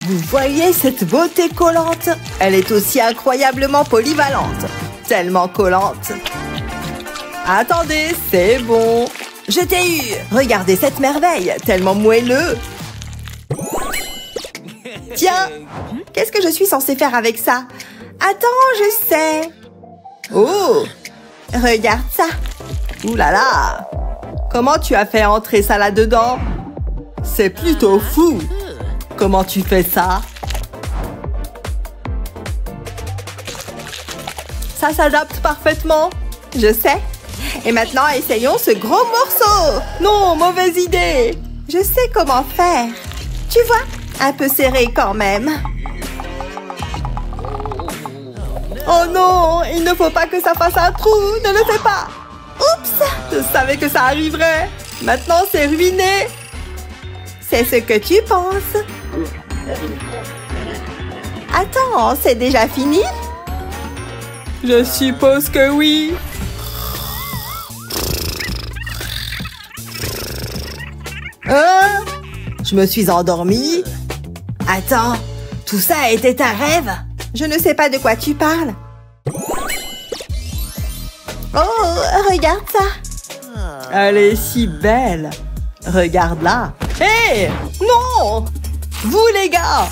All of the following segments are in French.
Vous voyez cette beauté collante? Elle est aussi incroyablement polyvalente. Tellement collante. Attendez, c'est bon. Je t'ai eu. Regardez cette merveille, tellement moelleux. Tiens, qu'est-ce que je suis censée faire avec ça? Attends, je sais. Oh, regarde ça. Ouh là là. Comment tu as fait entrer ça là-dedans? C'est plutôt fou. Comment tu fais ça? Ça s'adapte parfaitement. Je sais. Et maintenant, essayons ce gros morceau. Non, mauvaise idée. Je sais comment faire. Tu vois, un peu serré quand même. Oh non, il ne faut pas que ça fasse un trou. Ne le fais pas. Oups, je savais que ça arriverait. Maintenant, c'est ruiné. C'est ce que tu penses. Attends, c'est déjà fini? Je suppose que oui. Je me suis endormie. Attends, tout ça était un rêve? Je ne sais pas de quoi tu parles. Oh, regarde ça. Elle est si belle. Regarde-la. Hé, non! Vous, les gars!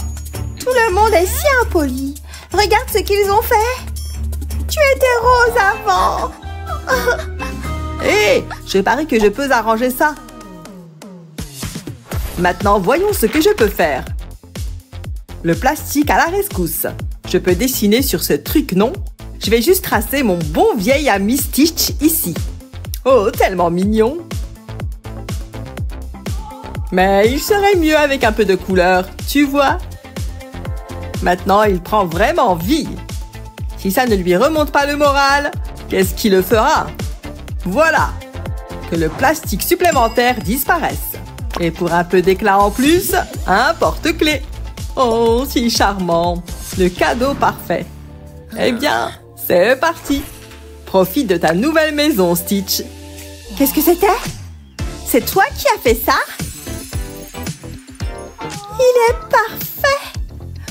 Tout le monde est si impoli. Regarde ce qu'ils ont fait. Tu étais rose avant. Hé, je parie que je peux arranger ça. Maintenant, voyons ce que je peux faire. Le plastique à la rescousse. Je peux dessiner sur ce truc, non? Je vais juste tracer mon bon vieil ami Stitch ici. Oh, tellement mignon. Mais il serait mieux avec un peu de couleur, tu vois? Maintenant, il prend vraiment vie. Si ça ne lui remonte pas le moral, qu'est-ce qu'il le fera? Voilà, que le plastique supplémentaire disparaisse. Et pour un peu d'éclat en plus, un porte-clés. Oh, si charmant. Le cadeau parfait. Eh bien, c'est parti. Profite de ta nouvelle maison, Stitch. Qu'est-ce que c'était? C'est toi qui as fait ça? Il est parfait.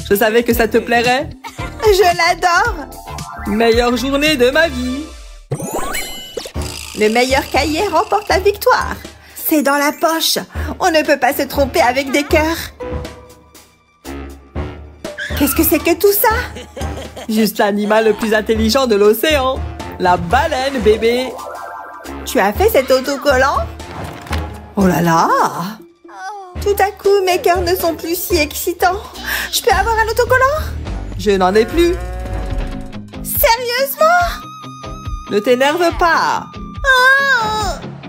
Je savais que ça te plairait. Je l'adore. Meilleure journée de ma vie. Le meilleur cahier remporte la victoire. C'est dans la poche. On ne peut pas se tromper avec des cœurs. Qu'est-ce que c'est que tout ça? Juste l'animal le plus intelligent de l'océan. La baleine, bébé. Tu as fait cet autocollant? Oh là là! Tout à coup, mes cœurs ne sont plus si excitants. Je peux avoir un autocollant? Je n'en ai plus. Sérieusement? Ne t'énerve pas.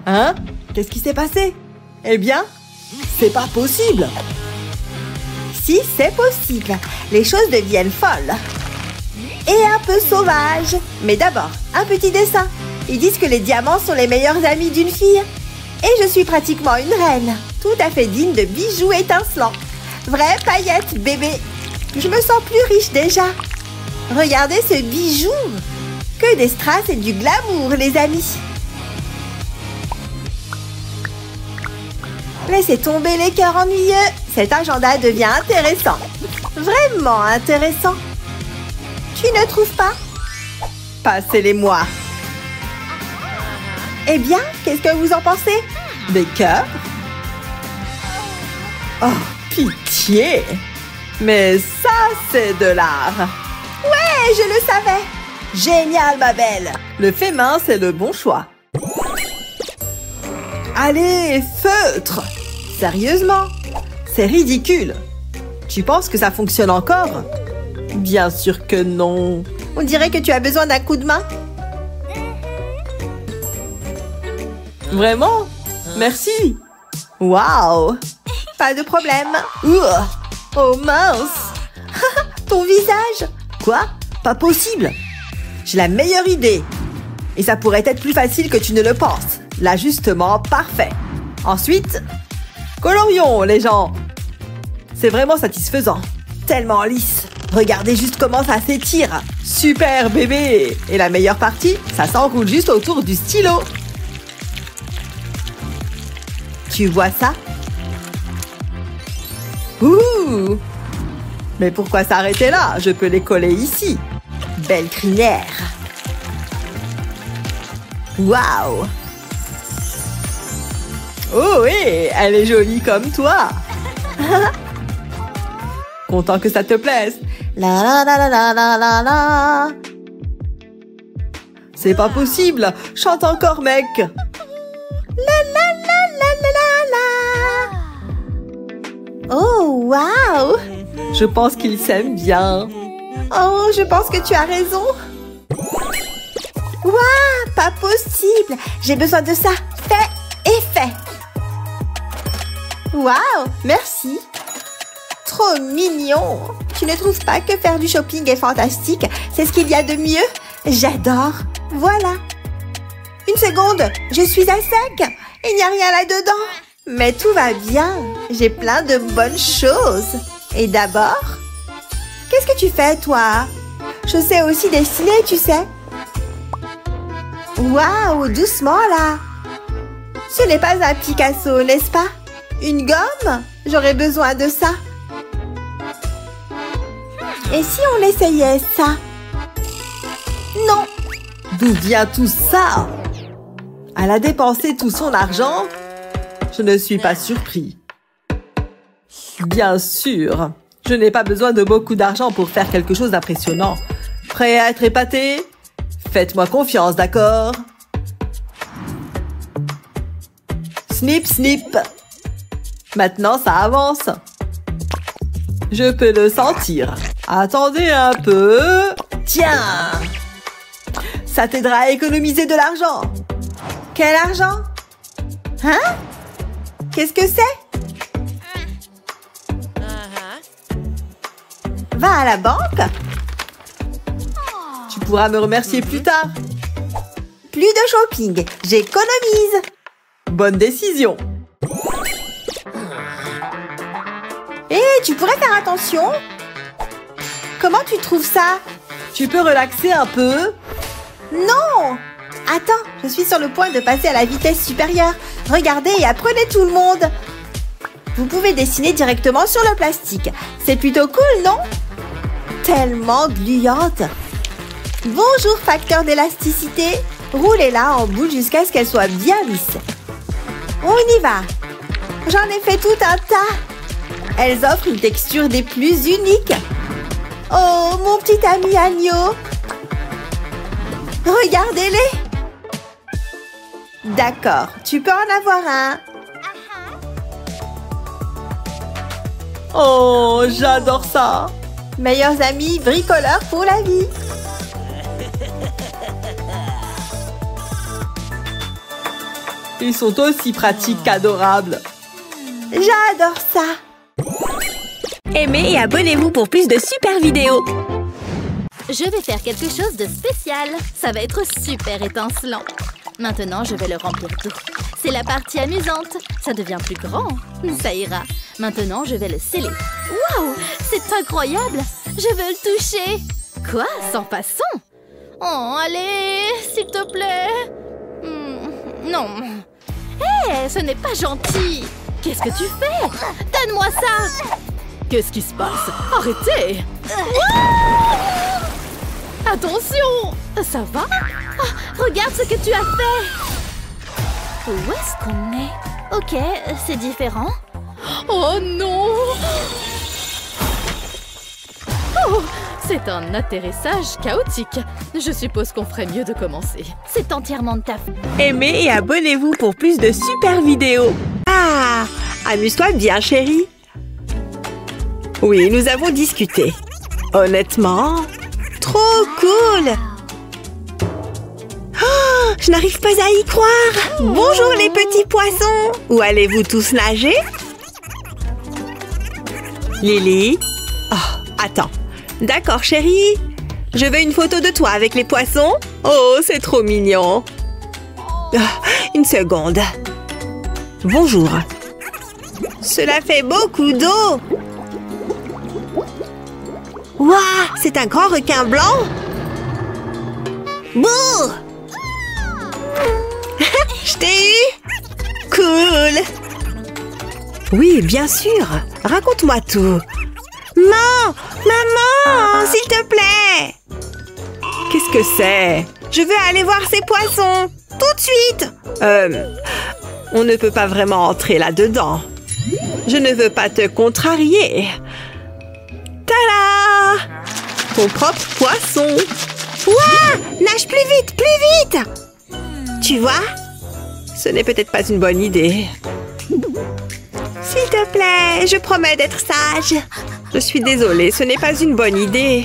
Hein? Qu'est-ce qui s'est passé? Eh bien, c'est pas possible. Si, c'est possible. Les choses deviennent folles. Et un peu sauvages. Mais d'abord, un petit dessin. Ils disent que les diamants sont les meilleurs amis d'une fille. Et je suis pratiquement une reine. Tout à fait digne de bijoux étincelants. Vraie paillette, bébé. Je me sens plus riche déjà. Regardez ce bijou. Que des strass et du glamour, les amis. Laissez tomber les cœurs ennuyeux. Cet agenda devient intéressant. Vraiment intéressant. Tu ne trouves pas? Passez-les-moi. Eh bien, qu'est-ce que vous en pensez? Des cœurs? Oh, pitié! Mais ça, c'est de l'art. Ouais, je le savais. Génial, ma belle. Le fait main, c'est le bon choix. Allez, feutre! Sérieusement? C'est ridicule. Tu penses que ça fonctionne encore? Bien sûr que non. On dirait que tu as besoin d'un coup de main. Vraiment? Merci. Waouh! Pas de problème. Oh mince! Ton visage! Quoi? Pas possible! J'ai la meilleure idée. Et ça pourrait être plus facile que tu ne le penses. L'ajustement parfait. Ensuite, colorions les gens. C'est vraiment satisfaisant. Tellement lisse. Regardez juste comment ça s'étire. Super bébé. Et la meilleure partie, ça s'enroule juste autour du stylo. Tu vois ça? Ouh! Mais pourquoi s'arrêter là? Je peux les coller ici. Belle crinière. Waouh! Oh oui, elle est jolie comme toi. Content que ça te plaise. La la la la la la la. C'est pas possible. Chante encore, mec. La la la la la la la. Oh, waouh. Je pense qu'ils s'aiment bien. Oh, je pense que tu as raison. Waouh, pas possible. J'ai besoin de ça. Fait et fait. Waouh, merci. Trop mignon. Tu ne trouves pas que faire du shopping est fantastique? C'est ce qu'il y a de mieux. J'adore. Voilà. Une seconde, je suis à sec. Il n'y a rien là-dedans. Mais tout va bien. J'ai plein de bonnes choses. Et d'abord, qu'est-ce que tu fais, toi? Je sais aussi dessiner, tu sais. Waouh, doucement là. Ce n'est pas un Picasso, n'est-ce pas? Une gomme? J'aurais besoin de ça. Et si on essayait ça? Non. D'où vient tout ça? Elle a dépensé tout son argent? Je ne suis pas surpris. Bien sûr. Je n'ai pas besoin de beaucoup d'argent pour faire quelque chose d'impressionnant. Prêt à être épaté? Faites-moi confiance, d'accord? Snip, snip. Maintenant, ça avance. Je peux le sentir. Attendez un peu. Tiens! Ça t'aidera à économiser de l'argent. Quel argent? Hein? Qu'est-ce que c'est? Va à la banque. Tu pourras me remercier plus tard. Plus de shopping. J'économise. Bonne décision. Tu pourrais faire attention? Comment tu trouves ça? Tu peux relaxer un peu? Non! Attends, je suis sur le point de passer à la vitesse supérieure. Regardez et apprenez tout le monde. Vous pouvez dessiner directement sur le plastique. C'est plutôt cool, non? Tellement gluante. Bonjour, facteur d'élasticité. Roulez-la en boule jusqu'à ce qu'elle soit bien lisse. On y va. J'en ai fait tout un tas. Elles offrent une texture des plus uniques. Oh, mon petit ami agneau. Regardez-les. D'accord, tu peux en avoir un. Oh, j'adore ça. Meilleurs amis bricoleurs pour la vie. Ils sont aussi pratiques qu'adorables. J'adore ça. Aimez et abonnez-vous pour plus de super vidéos. Je vais faire quelque chose de spécial. Ça va être super étincelant. Maintenant, je vais le remplir d'eau. C'est la partie amusante. Ça devient plus grand. Ça ira. Maintenant, je vais le sceller. Waouh! C'est incroyable! Je veux le toucher. Quoi? Sans façon? Oh, allez! S'il te plaît! Non. Hé! Ce n'est pas gentil! Qu'est-ce que tu fais? Donne-moi ça! Qu'est-ce qui se passe? Arrêtez! Attention! Ça va? Oh, regarde ce que tu as fait! Où est-ce qu'on est? Ok, c'est différent. Oh non! Oh, c'est un atterrissage chaotique. Je suppose qu'on ferait mieux de commencer. C'est entièrement de ta faute. Aimez et abonnez-vous pour plus de super vidéos. Ah! Amuse-toi bien, chérie. Oui, nous avons discuté. Honnêtement, trop cool! Oh, je n'arrive pas à y croire! Bonjour les petits poissons! Où allez-vous tous nager? Lily? Oh, attends. D'accord, chérie. Je veux une photo de toi avec les poissons. Oh, c'est trop mignon. Ah, une seconde. Bonjour. Cela fait beaucoup d'eau. Waouh, c'est un grand requin blanc. Bouh! Je t'ai eu. Cool. Oui, bien sûr. Raconte-moi tout. Non! Maman! S'il te plaît! Qu'est-ce que c'est? Je veux aller voir ces poissons! Tout de suite! On ne peut pas vraiment entrer là-dedans. Je ne veux pas te contrarier. Tada! Ton propre poisson. Ouah! Nage plus vite! Tu vois? Ce n'est peut-être pas une bonne idée. S'il te plaît, je promets d'être sage. Je suis désolée, ce n'est pas une bonne idée.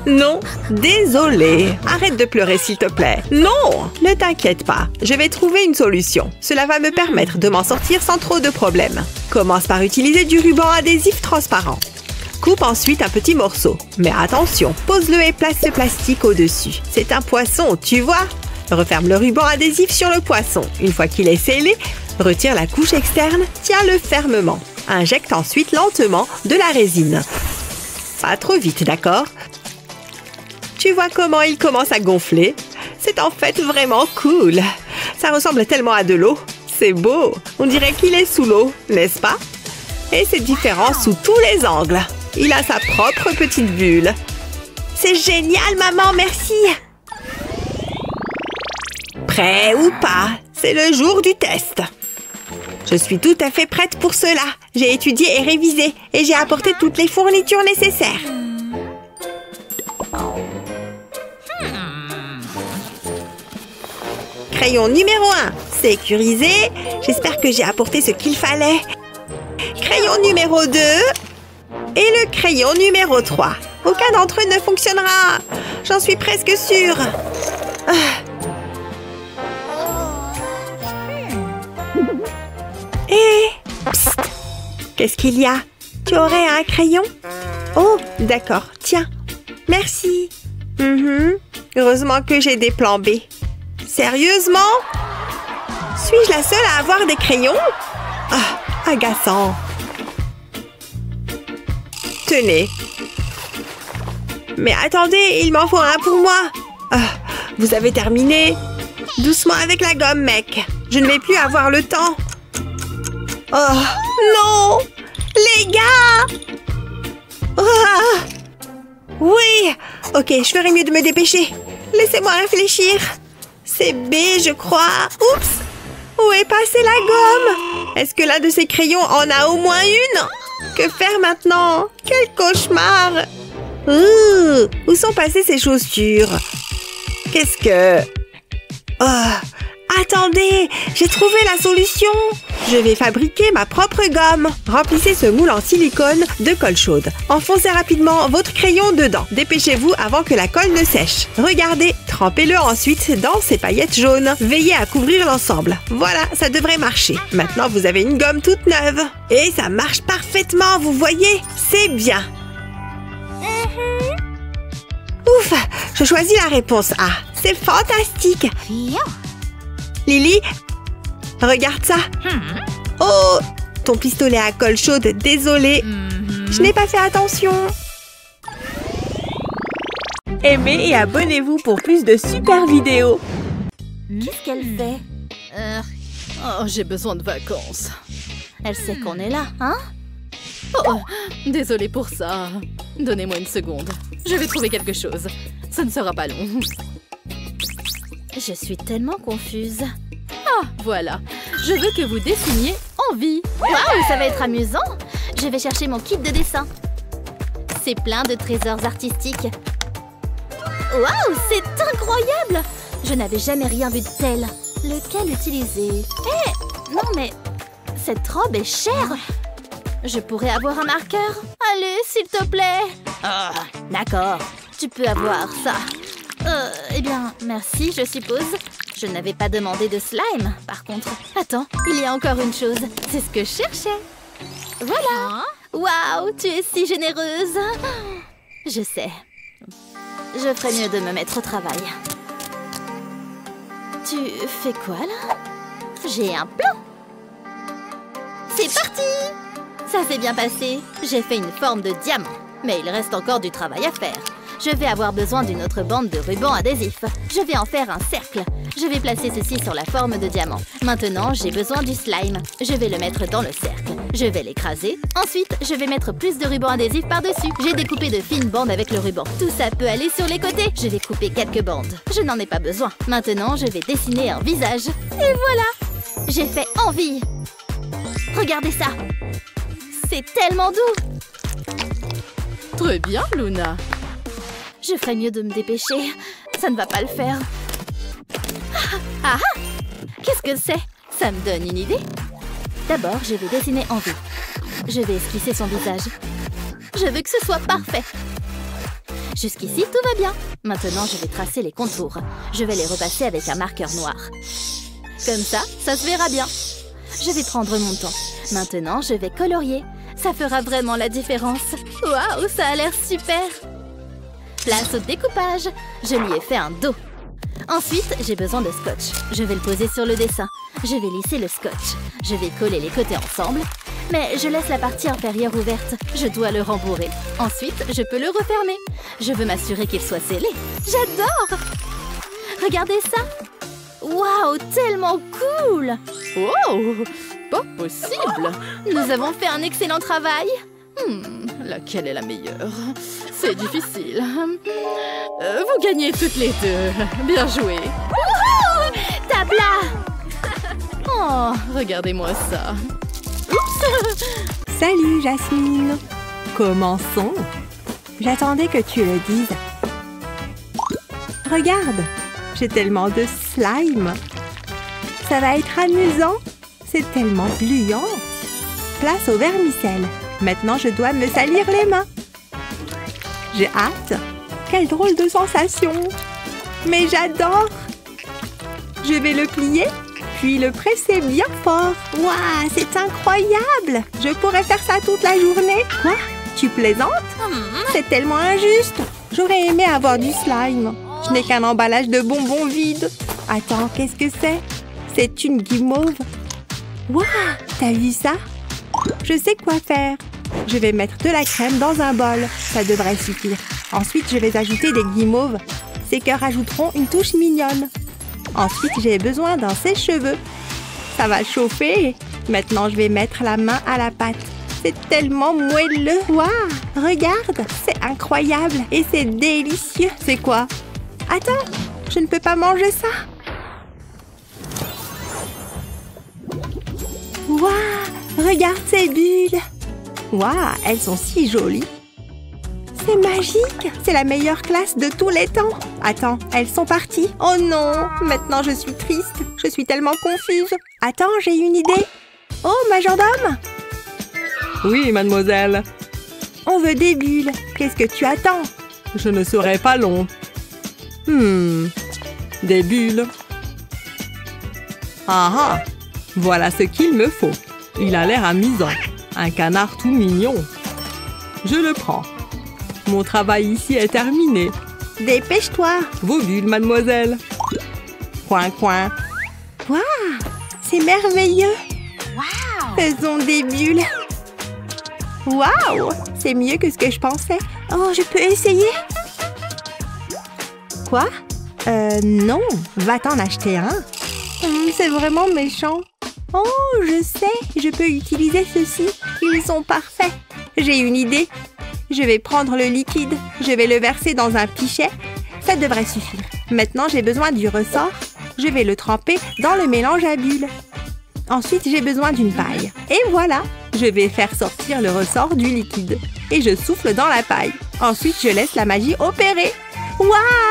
Non, désolée. Arrête de pleurer, s'il te plaît. Non, ne t'inquiète pas. Je vais trouver une solution. Cela va me permettre de m'en sortir sans trop de problèmes. Commence par utiliser du ruban adhésif transparent. Coupe ensuite un petit morceau. Mais attention, pose-le et place ce plastique au-dessus. C'est un poisson, tu vois? Referme le ruban adhésif sur le poisson. Une fois qu'il est scellé, retire la couche externe, tiens-le fermement. Injecte ensuite lentement de la résine. Pas trop vite, d'accord? Tu vois comment il commence à gonfler? C'est en fait vraiment cool. Ça ressemble tellement à de l'eau. C'est beau. On dirait qu'il est sous l'eau, n'est-ce pas? Et c'est différent sous tous les angles. Il a sa propre petite bulle. C'est génial, maman, merci! Prêt ou pas? C'est le jour du test. Je suis tout à fait prête pour cela. J'ai étudié et révisé et j'ai apporté toutes les fournitures nécessaires. Crayon numéro 1, sécurisé. J'espère que j'ai apporté ce qu'il fallait. Crayon numéro 2 et le crayon numéro 3. Aucun d'entre eux ne fonctionnera. J'en suis presque sûre. Psst. Qu'est-ce qu'il y a? Tu aurais un crayon? Oh, d'accord. Tiens. Merci. Heureusement que j'ai des plans B. Sérieusement? Suis-je la seule à avoir des crayons? Ah, agaçant. Tenez. Mais attendez, il m'en faut un pour moi. Ah, vous avez terminé? Doucement avec la gomme, mec. Je ne vais plus avoir le temps. Oh, non! Les gars! Ah! Oui! Ok, je ferais mieux de me dépêcher. Laissez-moi réfléchir. C'est B, je crois. Oups! Où est passée la gomme? Est-ce que l'un de ces crayons en a au moins une? Que faire maintenant? Quel cauchemar! Où sont passées ces chaussures? Qu'est-ce que... Oh, attendez! J'ai trouvé la solution! Je vais fabriquer ma propre gomme. Remplissez ce moule en silicone de colle chaude. Enfoncez rapidement votre crayon dedans. Dépêchez-vous avant que la colle ne sèche. Regardez, trempez-le ensuite dans ces paillettes jaunes. Veillez à couvrir l'ensemble. Voilà, ça devrait marcher. Maintenant, vous avez une gomme toute neuve. Et ça marche parfaitement, vous voyez? C'est bien. Ouf, je choisis la réponse A. C'est fantastique. Lily, regarde ça. Oh, ton pistolet à colle chaude, désolé. Je n'ai pas fait attention. Aimez et abonnez-vous pour plus de super vidéos. Qu'est-ce qu'elle fait? Oh, j'ai besoin de vacances. Elle sait qu'on est là, hein? Oh, désolée pour ça. Donnez-moi une seconde. Je vais trouver quelque chose. Ça ne sera pas long. Je suis tellement confuse. Ah, voilà. Je veux que vous dessiniez en vie. Waouh, ça va être amusant. Je vais chercher mon kit de dessin. C'est plein de trésors artistiques. Waouh, c'est incroyable! Je n'avais jamais rien vu de tel. Lequel utiliser? Non mais, cette robe est chère. Je pourrais avoir un marqueur? Allez, s'il te plaît. D'accord, tu peux avoir ça. Eh bien, merci, je suppose. Je n'avais pas demandé de slime, par contre. Attends, il y a encore une chose. C'est ce que je cherchais. Voilà. Waouh, tu es si généreuse. Je sais. Je ferais mieux de me mettre au travail. Tu fais quoi, là? J'ai un plan. C'est parti! Ça s'est bien passé. J'ai fait une forme de diamant. Mais il reste encore du travail à faire. Je vais avoir besoin d'une autre bande de ruban adhésif. Je vais en faire un cercle. Je vais placer ceci sur la forme de diamant. Maintenant, j'ai besoin du slime. Je vais le mettre dans le cercle. Je vais l'écraser. Ensuite, je vais mettre plus de ruban adhésif par-dessus. J'ai découpé de fines bandes avec le ruban. Tout ça peut aller sur les côtés. Je vais couper quelques bandes. Je n'en ai pas besoin. Maintenant, je vais dessiner un visage. Et voilà! J'ai fait envie! Regardez ça! C'est tellement doux! Très bien, Luna. Je ferais mieux de me dépêcher. Ça ne va pas le faire. Ah ah! Qu'est-ce que c'est? Ça me donne une idée. D'abord, je vais dessiner Envie. Je vais esquisser son visage. Je veux que ce soit parfait. Jusqu'ici, tout va bien. Maintenant, je vais tracer les contours. Je vais les repasser avec un marqueur noir. Comme ça se verra bien. Je vais prendre mon temps. Maintenant, je vais colorier. Ça fera vraiment la différence. Waouh, ça a l'air super! Place au découpage. Je lui ai fait un dos. Ensuite, j'ai besoin de scotch. Je vais le poser sur le dessin. Je vais lisser le scotch. Je vais coller les côtés ensemble. Mais je laisse la partie inférieure ouverte. Je dois le rembourrer. Ensuite, je peux le refermer. Je veux m'assurer qu'il soit scellé. J'adore! Regardez ça! Waouh, tellement cool! Wow! Pas possible! Nous avons fait un excellent travail. Laquelle est la meilleure? C'est difficile. Vous gagnez toutes les deux. Bien joué. Tabla! Oh, regardez-moi ça. Salut, Jasmine. Commençons. J'attendais que tu le dises. Regarde, j'ai tellement de slime. Ça va être amusant. C'est tellement gluant. Place au vermicelle. Maintenant, je dois me salir les mains. J'ai hâte. Quelle drôle de sensation. Mais j'adore. Je vais le plier, puis le presser bien fort. Waouh, c'est incroyable. Je pourrais faire ça toute la journée. Quoi? Tu plaisantes? C'est tellement injuste. J'aurais aimé avoir du slime. Je n'ai qu'un emballage de bonbons vide. Attends, qu'est-ce que c'est? C'est une guimauve. Waouh, t'as vu ça? Je sais quoi faire. Je vais mettre de la crème dans un bol. Ça devrait suffire. Ensuite, je vais ajouter des guimauves. Ces cœurs ajouteront une touche mignonne. Ensuite, j'ai besoin d'un sèche-cheveux. Ça va chauffer. Maintenant, je vais mettre la main à la pâte. C'est tellement moelleux. Waouh, regarde, c'est incroyable et c'est délicieux. C'est quoi? Attends, je ne peux pas manger ça. Waouh, regarde ces bulles. Waouh, elles sont si jolies. C'est magique. C'est la meilleure classe de tous les temps. Attends, elles sont parties. Oh non, maintenant je suis triste. Je suis tellement confuse. Attends, j'ai une idée. Oh, majordome. Oui, mademoiselle. On veut des bulles. Qu'est-ce que tu attends? Je ne serai pas long. Des bulles. Ah ah, voilà ce qu'il me faut. Il a l'air amusant. Un canard tout mignon. Je le prends. Mon travail ici est terminé. Dépêche-toi. Vos bulles, mademoiselle. Coin, coin. Waouh, c'est merveilleux. Wow. Faisons des bulles. Waouh, c'est mieux que ce que je pensais. Oh, je peux essayer? Quoi? Non. Va t'en acheter un. C'est vraiment méchant. Oh, je sais. Je peux utiliser ceux-ci. Ils sont parfaits. J'ai une idée. Je vais prendre le liquide. Je vais le verser dans un pichet. Ça devrait suffire. Maintenant, j'ai besoin du ressort. Je vais le tremper dans le mélange à bulles. Ensuite, j'ai besoin d'une paille. Et voilà. Je vais faire sortir le ressort du liquide. Et je souffle dans la paille. Ensuite, je laisse la magie opérer. Waouh,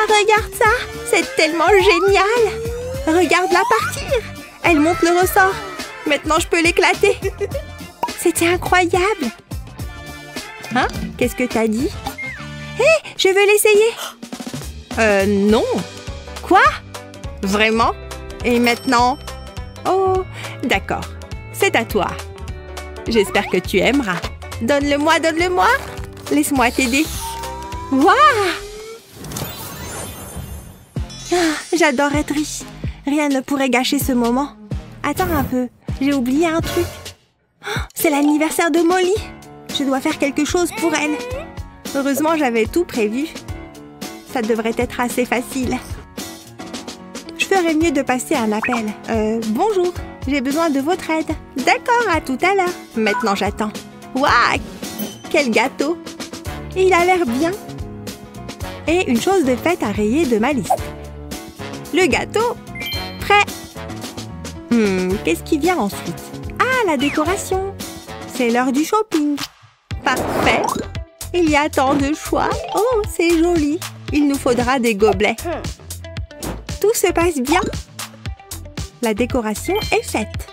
regarde ça. C'est tellement génial. Regarde-la partir. Elle monte le ressort. Maintenant, je peux l'éclater. C'était incroyable. Hein? Qu'est-ce que t'as dit? Hé, je veux l'essayer. Non. Quoi? Vraiment? Et maintenant? Oh, d'accord. C'est à toi. J'espère que tu aimeras. Donne-le-moi, donne-le-moi. Laisse-moi t'aider. Waouh! J'adore être riche. Rien ne pourrait gâcher ce moment. Attends un peu. J'ai oublié un truc. C'est l'anniversaire de Molly. Je dois faire quelque chose pour elle. Heureusement, j'avais tout prévu. Ça devrait être assez facile. Je ferais mieux de passer un appel. Bonjour, j'ai besoin de votre aide. D'accord, à tout à l'heure. Maintenant, j'attends. Waouh, quel gâteau! Il a l'air bien. Et une chose de faite à rayer de ma liste. Le gâteau, prêt. Qu'est-ce qui vient ensuite? Ah, la décoration. C'est l'heure du shopping. Parfait. Il y a tant de choix. Oh, c'est joli. Il nous faudra des gobelets. Tout se passe bien. La décoration est faite.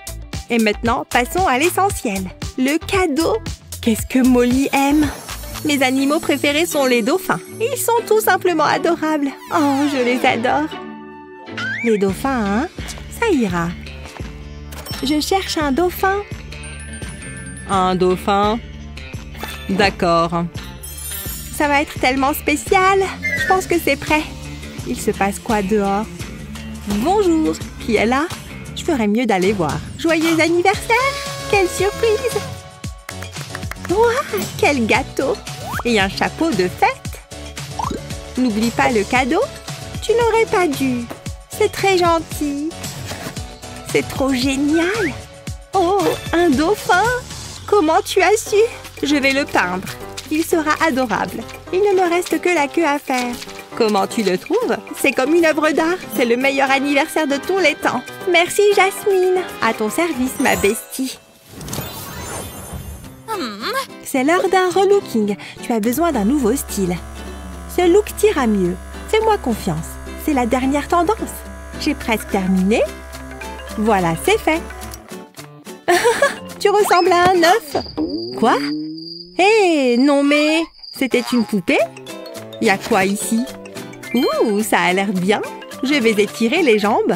Et maintenant, passons à l'essentiel. Le cadeau. Qu'est-ce que Molly aime? Mes animaux préférés sont les dauphins. Ils sont tout simplement adorables. Oh, je les adore. Les dauphins, hein? Ça ira. Je cherche un dauphin. Un dauphin. D'accord. Ça va être tellement spécial. Je pense que c'est prêt. Il se passe quoi dehors? Bonjour. Qui est là? Je ferais mieux d'aller voir. Joyeux anniversaire! Quelle surprise! Ouah, quel gâteau! Et un chapeau de fête! N'oublie pas le cadeau. Tu n'aurais pas dû. C'est très gentil. C'est trop génial! Oh, un dauphin! Comment tu as su? Je vais le peindre. Il sera adorable. Il ne me reste que la queue à faire. Comment tu le trouves? C'est comme une œuvre d'art. C'est le meilleur anniversaire de tous les temps. Merci, Jasmine. À ton service, ma bestie. C'est l'heure d'un relooking. Tu as besoin d'un nouveau style. Ce look t'ira mieux. Fais-moi confiance. C'est la dernière tendance. J'ai presque terminé. Voilà, c'est fait. Tu ressembles à un œuf. Quoi? Hé, non mais... C'était une poupée? Y a quoi ici? Ouh, ça a l'air bien. Je vais étirer les jambes.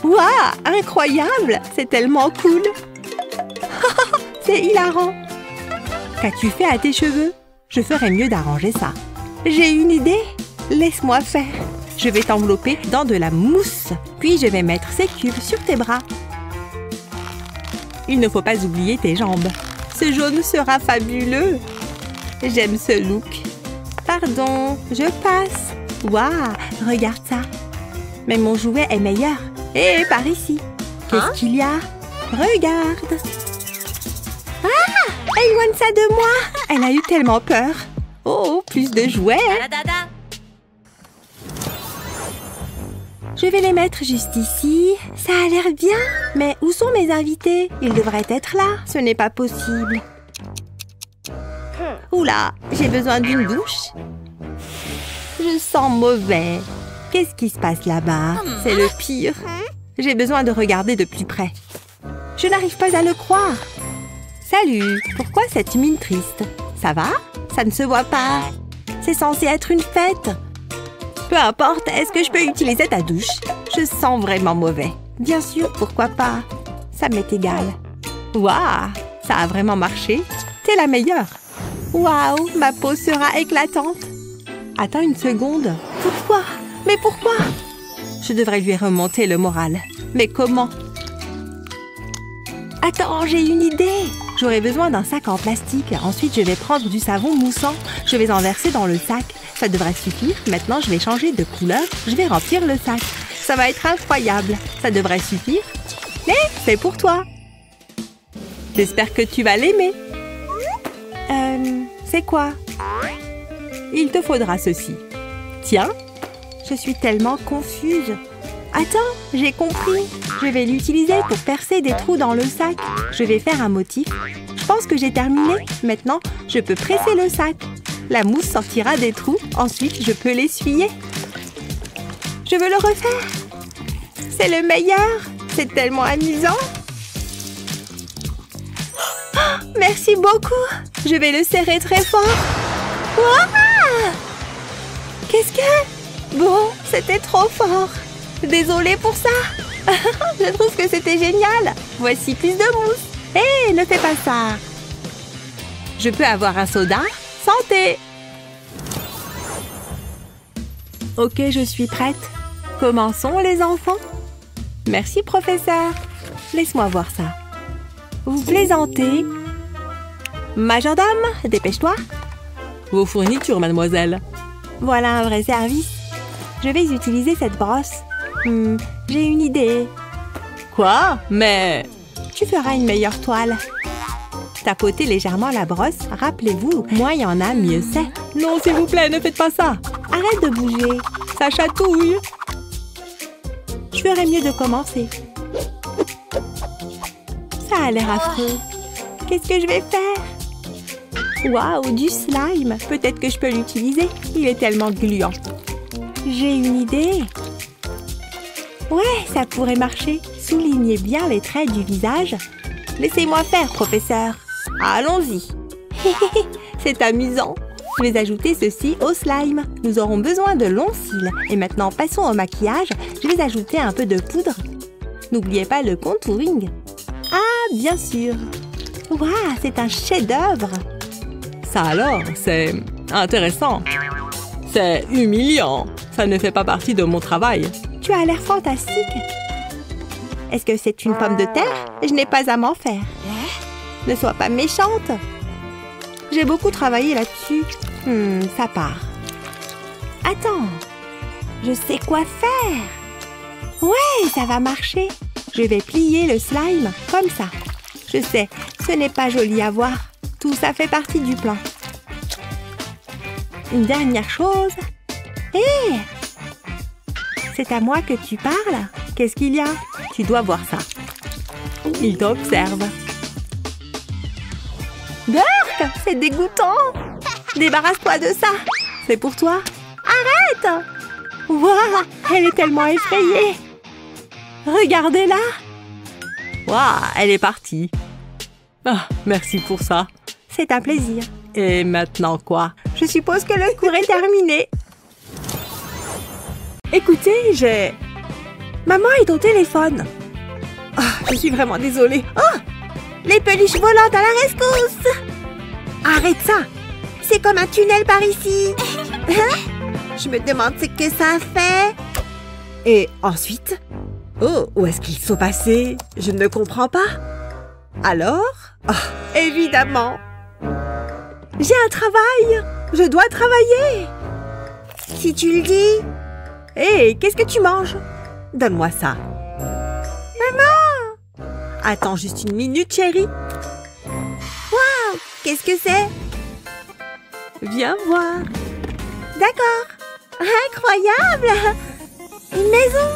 Waouh, incroyable! C'est tellement cool. C'est hilarant. Qu'as-tu fait à tes cheveux? Je ferais mieux d'arranger ça. J'ai une idée. Laisse-moi faire. Je vais t'envelopper dans de la mousse. Puis je vais mettre ces cubes sur tes bras. Il ne faut pas oublier tes jambes. Ce jaune sera fabuleux. J'aime ce look. Pardon, je passe. Waouh, regarde ça. Mais mon jouet est meilleur. Hé, par ici. Qu'est-ce qu'il y a? Regarde. Ah, éloigne ça de moi. Elle a eu tellement peur. Oh, plus de jouets. Je vais les mettre juste ici. Ça a l'air bien. Mais où sont mes invités? Ils devraient être là. Ce n'est pas possible. Oula, j'ai besoin d'une douche. Je sens mauvais. Qu'est-ce qui se passe là-bas? C'est le pire. J'ai besoin de regarder de plus près. Je n'arrive pas à le croire. Salut, pourquoi cette mine triste? Ça va? Ça ne se voit pas. C'est censé être une fête. Peu importe, est-ce que je peux utiliser ta douche? Je sens vraiment mauvais. Bien sûr, pourquoi pas? Ça m'est égal. Waouh, ça a vraiment marché. T'es la meilleure. Waouh, ma peau sera éclatante. Attends une seconde. Pourquoi? Mais pourquoi? Je devrais lui remonter le moral. Mais comment? Attends, j'ai une idée. J'aurai besoin d'un sac en plastique. Ensuite, je vais prendre du savon moussant. Je vais en verser dans le sac. Ça devrait suffire. Maintenant, je vais changer de couleur. Je vais remplir le sac. Ça va être incroyable. Ça devrait suffire. Mais c'est pour toi. J'espère que tu vas l'aimer. C'est quoi? Il te faudra ceci. Tiens, je suis tellement confuse. Attends, j'ai compris. Je vais l'utiliser pour percer des trous dans le sac. Je vais faire un motif. Je pense que j'ai terminé. Maintenant, je peux presser le sac. La mousse sortira des trous. Ensuite, je peux l'essuyer. Je veux le refaire. C'est le meilleur. C'est tellement amusant. Oh, merci beaucoup. Je vais le serrer très fort. Ouah! Qu'est-ce que... Bon, c'était trop fort. Désolée pour ça. Je trouve que c'était génial. Voici plus de mousse. Hé, ne fais pas ça. Je peux avoir un soda? Santé! Ok, je suis prête. Commençons, les enfants. Merci, professeur. Laisse-moi voir ça. Vous plaisantez? Majordome, dépêche-toi. Vos fournitures, mademoiselle. Voilà un vrai service. Je vais utiliser cette brosse. J'ai une idée. Quoi? Mais... Tu feras une meilleure toile. Tapotez légèrement la brosse. Rappelez-vous, moins il y en a, mieux c'est. Non, s'il vous plaît, ne faites pas ça. Arrête de bouger. Ça chatouille. Je ferais mieux de commencer. Ça a l'air affreux. Qu'est-ce que je vais faire? Waouh, du slime. Peut-être que je peux l'utiliser. Il est tellement gluant. J'ai une idée. Ouais, ça pourrait marcher. Soulignez bien les traits du visage. Laissez-moi faire, professeur. Allons-y. C'est amusant. Je vais ajouter ceci au slime. Nous aurons besoin de longs cils. Et maintenant, passons au maquillage. Je vais ajouter un peu de poudre. N'oubliez pas le contouring. Ah, bien sûr. Waouh, c'est un chef-d'œuvre. Ça alors, c'est intéressant. C'est humiliant. Ça ne fait pas partie de mon travail. Tu as l'air fantastique. Est-ce que c'est une pomme de terre? Je n'ai pas à m'en faire. Ne sois pas méchante. J'ai beaucoup travaillé là-dessus. Ça part. Attends. Je sais quoi faire. Ouais, ça va marcher. Je vais plier le slime comme ça. Je sais, ce n'est pas joli à voir. Tout ça fait partie du plan. Une dernière chose. Hé! C'est à moi que tu parles? Qu'est-ce qu'il y a? Tu dois voir ça. Il t'observe. Dirk, c'est dégoûtant. Débarrasse-toi de ça. C'est pour toi. Arrête! Waouh, elle est tellement effrayée. Regardez-la. Waouh, elle est partie. Ah, merci pour ça. C'est un plaisir. Et maintenant quoi? Je suppose que le cours est terminé. Écoutez, j'ai... Maman est au téléphone. Je suis vraiment désolée. Oh! Les peluches volantes à la rescousse! Arrête ça! C'est comme un tunnel par ici. Je me demande ce que ça fait. Et ensuite? Oh, où est-ce qu'ils sont passés? Je ne comprends pas. Alors? Oh, évidemment! J'ai un travail! Je dois travailler! Si tu le dis. Hé, qu'est-ce que tu manges? Donne-moi ça. Maman! Attends juste une minute, chérie. Waouh! Qu'est-ce que c'est? Viens voir. D'accord. Incroyable! Une maison?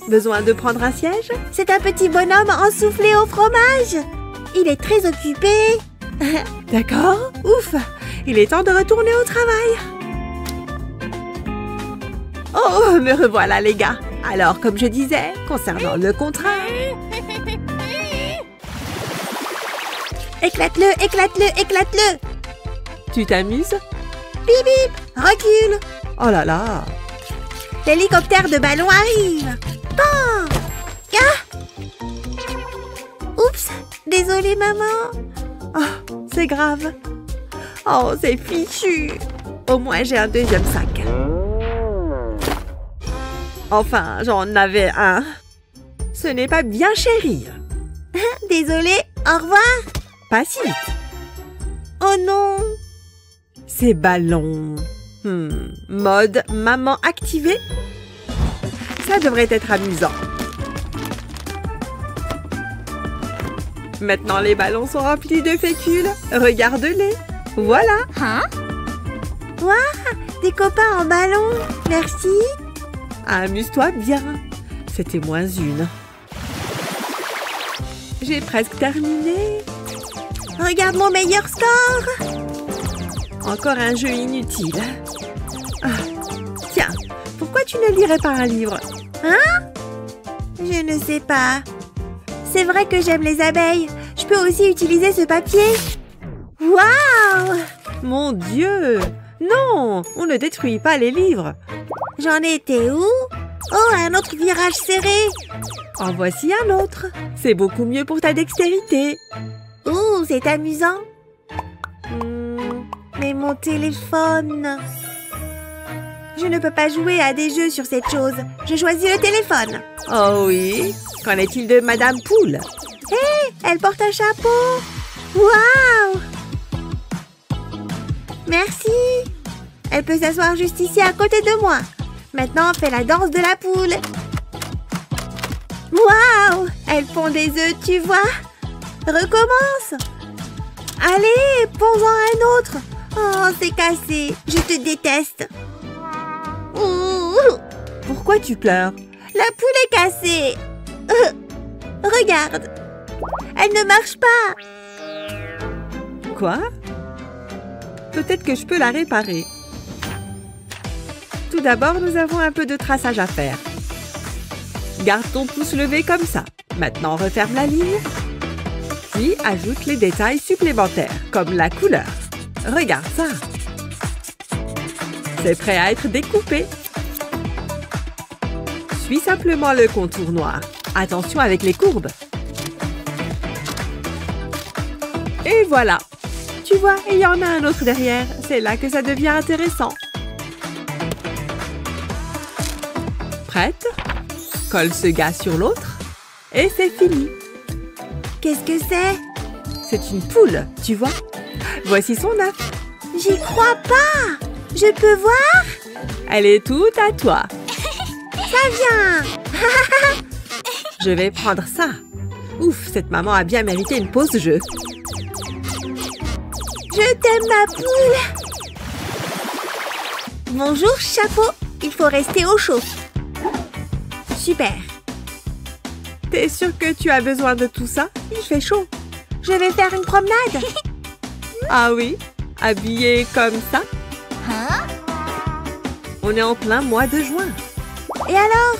Besoin de prendre un siège? C'est un petit bonhomme ensoufflé au fromage. Il est très occupé. D'accord. Ouf! Il est temps de retourner au travail. Oh, me revoilà, les gars. Alors, comme je disais, concernant le contrat... Éclate-le, éclate-le, éclate-le! Tu t'amuses? Bip bip! Recule! Oh là là! L'hélicoptère de ballon arrive! Pan! Ah! Oups! Désolée, maman! Oh, c'est grave! Oh, c'est fichu! Au moins, j'ai un deuxième sac. Enfin, j'en avais un. Ce n'est pas bien, chérie. Désolée, au revoir! Pas si vite. Oh non! Ces ballons. Mode maman activée. Ça devrait être amusant. Maintenant, les ballons sont remplis de fécule. Regarde-les. Voilà. Hein? Waouh! Des copains en ballon. Merci. Amuse-toi bien. C'était moins une. J'ai presque terminé. Regarde mon meilleur score. Encore un jeu inutile. Ah, tiens, pourquoi tu ne lirais pas un livre? Hein? Je ne sais pas. C'est vrai que j'aime les abeilles. Je peux aussi utiliser ce papier. Waouh! Mon Dieu! Non, on ne détruit pas les livres. J'en étais où? Oh, un autre virage serré. En voici un autre. C'est beaucoup mieux pour ta dextérité. Ouh, c'est amusant. Mais mon téléphone... Je ne peux pas jouer à des jeux sur cette chose. Je choisis le téléphone. Oh oui? Qu'en est-il de Madame Poule? Hé, elle porte un chapeau. Waouh! Merci. Elle peut s'asseoir juste ici à côté de moi. Maintenant, fais la danse de la poule. Waouh! Elle pond des œufs, tu vois? Recommence! Allez, ponds-en un autre. Oh, c'est cassé. Je te déteste. Ouh. Pourquoi tu pleures? La poule est cassée. Regarde. Elle ne marche pas. Quoi? Peut-être que je peux la réparer. Tout d'abord, nous avons un peu de traçage à faire. Garde ton pouce levé comme ça. Maintenant, referme la ligne. Puis, ajoute les détails supplémentaires, comme la couleur. Regarde ça. C'est prêt à être découpé. Suis simplement le contour noir. Attention avec les courbes. Et voilà. Tu vois, il y en a un autre derrière. C'est là que ça devient intéressant. Prête? Colle ce gars sur l'autre. Et c'est fini. Qu'est-ce que c'est? C'est une poule, tu vois? Voici son œuf. J'y crois pas. Je peux voir? Elle est toute à toi. Ça vient. Je vais prendre ça. Ouf, cette maman a bien mérité une pause jeu. Je t'aime, ma poule. Bonjour, chapeau. Il faut rester au chaud. Super. T'es sûre que tu as besoin de tout ça? Il fait chaud. Je vais faire une promenade. Ah oui? Habillée comme ça? Hein? On est en plein mois de juin. Et alors?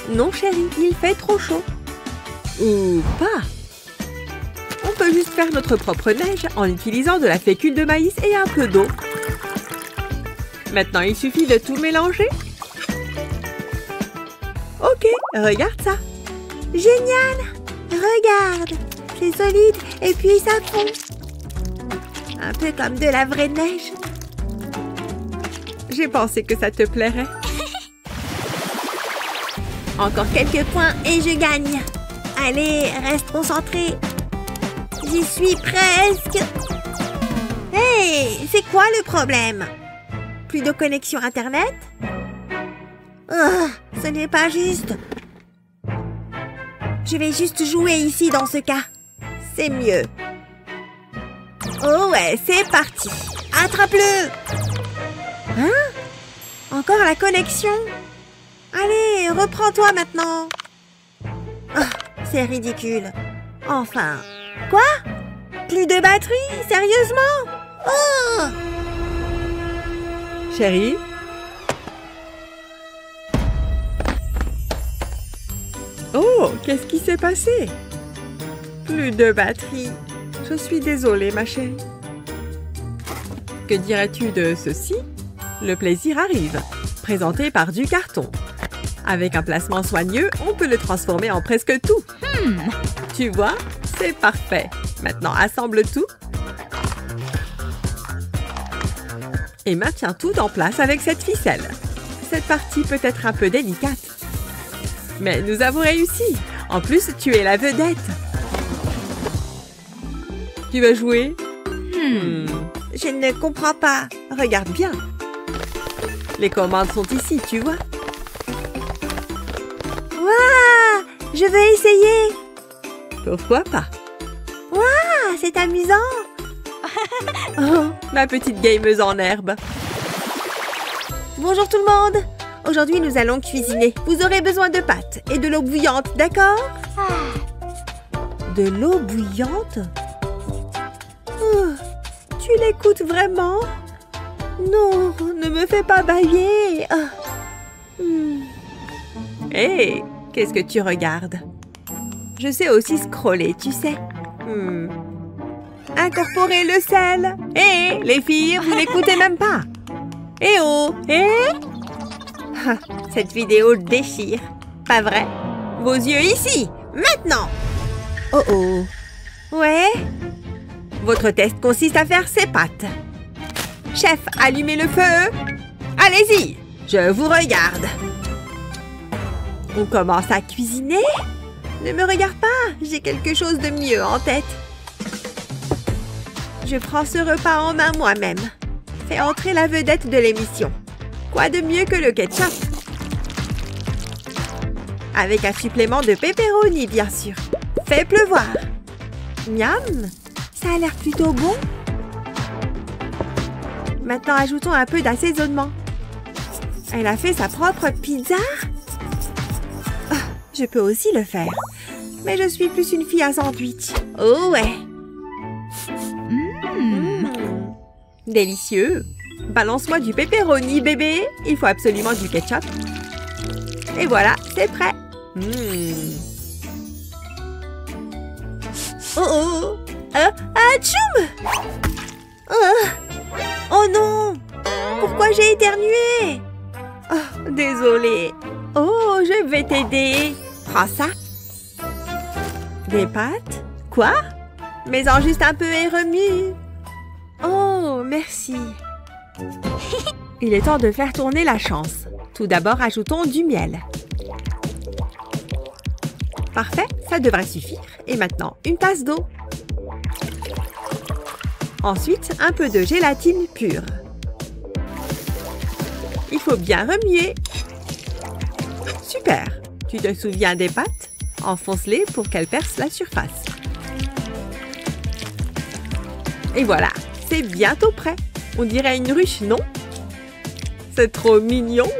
Non, chérie, il fait trop chaud. Ou pas. On peut juste faire notre propre neige en utilisant de la fécule de maïs et un peu d'eau. Maintenant, il suffit de tout mélanger. Ok, regarde ça. Génial! Regarde! C'est solide et puis ça fond. Un peu comme de la vraie neige. J'ai pensé que ça te plairait. Encore quelques points et je gagne. Allez, reste concentré. J'y suis presque. Hey, c'est quoi le problème? Plus de connexion Internet? Oh, ce n'est pas juste. Je vais juste jouer ici dans ce cas. C'est mieux. Oh ouais, c'est parti. Attrape-le. Hein? Encore la connexion? Allez, reprends-toi maintenant. Oh, c'est ridicule. Enfin. Quoi? Plus de batterie? Sérieusement? Oh! Chérie? Oh, qu'est-ce qui s'est passé? Plus de batterie. Je suis désolée, ma chérie. Que dirais-tu de ceci? Le plaisir arrive, présenté par du carton. Avec un placement soigneux, on peut le transformer en presque tout. Tu vois, c'est parfait. Maintenant, assemble tout. Et maintiens tout en place avec cette ficelle. Cette partie peut être un peu délicate. Mais nous avons réussi. En plus, tu es la vedette. Tu vas jouer? Je ne comprends pas. Regarde bien. Les commandes sont ici, tu vois. Waouh! Je veux essayer. Pourquoi pas? Waouh! C'est amusant. Oh, ma petite gameuse en herbe. Bonjour tout le monde. Aujourd'hui, nous allons cuisiner. Vous aurez besoin de pâtes et de l'eau bouillante, d'accord? De l'eau bouillante? Oh, tu l'écoutes vraiment? Non, ne me fais pas bâiller. Hé, qu'est-ce que tu regardes? Je sais aussi scroller, tu sais. Incorporer le sel. Hé, les filles, vous n'écoutez même pas. Eh oh, hé? Cette vidéo déchire. Pas vrai? Vos yeux ici, maintenant. Oh oh. Ouais? Votre test consiste à faire ces pâtes. Chef, allumez le feu. Allez-y, je vous regarde. On commence à cuisiner? Ne me regarde pas, j'ai quelque chose de mieux en tête. Je prends ce repas en main moi-même. Fais entrer la vedette de l'émission. Quoi de mieux que le ketchup? Avec un supplément de pepperoni, bien sûr. Fais pleuvoir. Miam! Ça a l'air plutôt bon. Maintenant, ajoutons un peu d'assaisonnement. Elle a fait sa propre pizza? Oh, je peux aussi le faire. Mais je suis plus une fille à sandwich. Oh ouais! Délicieux! Balance-moi du pepperoni, bébé! Il faut absolument du ketchup. Et voilà, c'est prêt! Oh oh! Atchoum! Oh non! Pourquoi j'ai éternué? Oh, désolée. Oh, je vais t'aider. Prends ça. Des pâtes? Quoi? Mets-en juste un peu et remue. Oh, merci. Il est temps de faire tourner la chance. Tout d'abord, ajoutons du miel. Parfait, ça devrait suffire. Et maintenant, une tasse d'eau. Ensuite, un peu de gélatine pure. Il faut bien remuer. Super! Tu te souviens des pâtes? Enfonce-les pour qu'elles percent la surface. Et voilà, c'est bientôt prêt. On dirait une ruche, non? C'est trop mignon!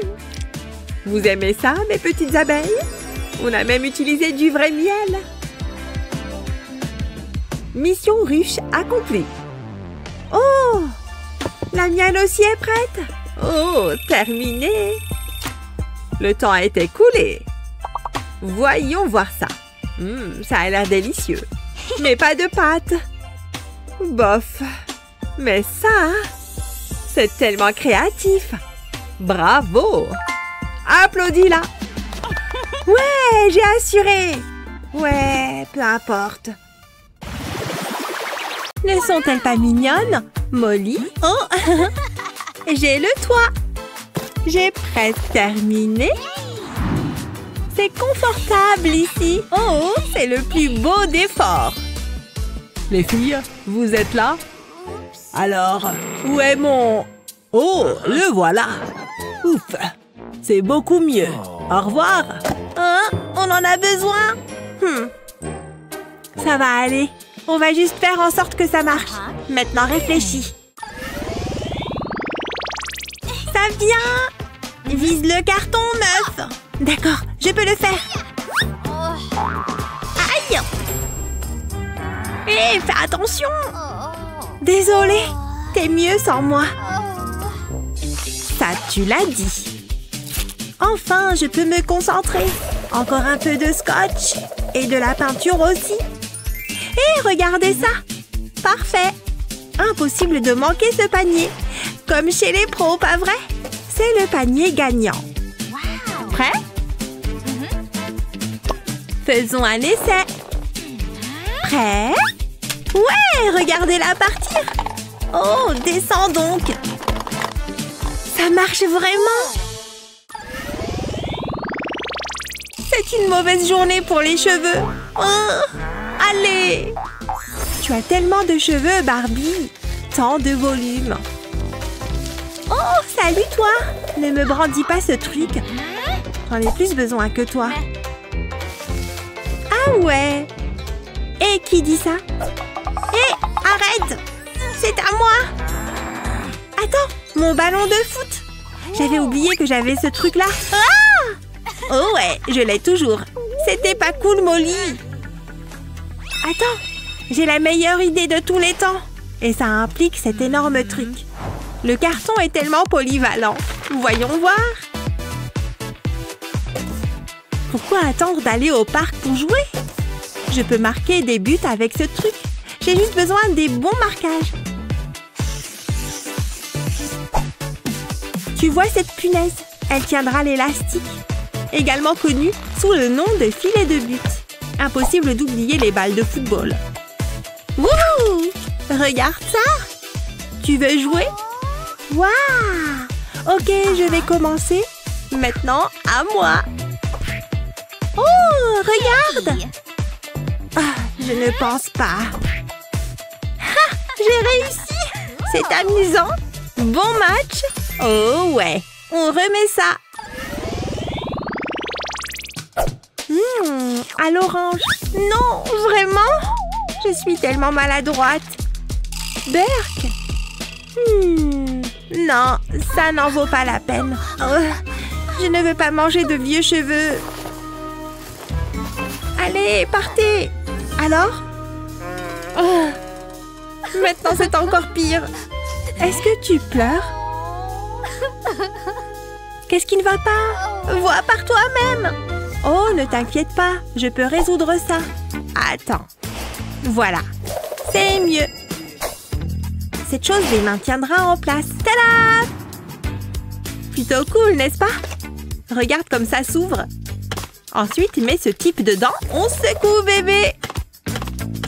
Vous aimez ça, mes petites abeilles? On a même utilisé du vrai miel. Mission ruche accomplie. Oh! La mienne aussi est prête. Oh, terminé. Le temps a été écoulé. Voyons voir ça. Ça a l'air délicieux. Mais pas de pâtes. Bof. Mais ça, c'est tellement créatif. Bravo. Applaudis-la. Ouais, j'ai assuré. Ouais, peu importe. Ne sont-elles pas mignonnes? Molly? Oh! J'ai le toit. J'ai presque terminé. C'est confortable ici. Oh, c'est le plus beau d'efforts. Les filles, vous êtes là? Alors, où est mon... Oh, le voilà. Ouf, c'est beaucoup mieux. Au revoir. Hein? On en a besoin? Ça va aller. On va juste faire en sorte que ça marche. Maintenant, réfléchis. Ça vient! Vise le carton, meuf! D'accord, je peux le faire. Aïe! Hé, fais attention! Désolée, t'es mieux sans moi. Ça, tu l'as dit. Enfin, je peux me concentrer. Encore un peu de scotch. Et de la peinture aussi. Hé, regardez ça! Parfait! Impossible de manquer ce panier. Comme chez les pros, pas vrai? C'est le panier gagnant. Prêt? Faisons un essai. Prêt? Ouais, regardez-la partir. Oh, descends donc. Ça marche vraiment. C'est une mauvaise journée pour les cheveux. Oh, allez. Tu as tellement de cheveux, Barbie. Tant de volume. Oh, salut toi! Ne me brandis pas ce truc. J'en ai plus besoin que toi. Ah ouais! Et qui dit ça? Hé, arrête! C'est à moi! Attends, mon ballon de foot! J'avais oublié que j'avais ce truc-là. Ah! Oh ouais, je l'ai toujours. C'était pas cool, Molly. Attends, j'ai la meilleure idée de tous les temps. Et ça implique cet énorme truc. Le carton est tellement polyvalent. Voyons voir. Pourquoi attendre d'aller au parc pour jouer? Je peux marquer des buts avec ce truc. J'ai juste besoin des bons marquages. Tu vois cette punaise? Elle tiendra l'élastique. Également connue sous le nom de filet de but. Impossible d'oublier les balles de football. Wouhou! Regarde ça! Tu veux jouer? Waouh! Ok, je vais commencer. Maintenant, à moi. Oh, regarde! Ah, je ne pense pas. Ha! J'ai réussi! C'est amusant. Bon match. Oh ouais, on remet ça. À l'orange. Non, vraiment? Je suis tellement maladroite. Burke. Non, ça n'en vaut pas la peine. Je ne veux pas manger de vieux cheveux. Allez, partez. Alors? Maintenant, c'est encore pire. Est-ce que tu pleures? Qu'est-ce qui ne va pas? Vois par toi-même. Oh, ne t'inquiète pas, je peux résoudre ça. Attends. Voilà, c'est mieux. Cette chose les maintiendra en place. Tada! Plutôt cool, n'est-ce pas? Regarde comme ça s'ouvre. Ensuite, mets ce type dedans. On secoue, bébé.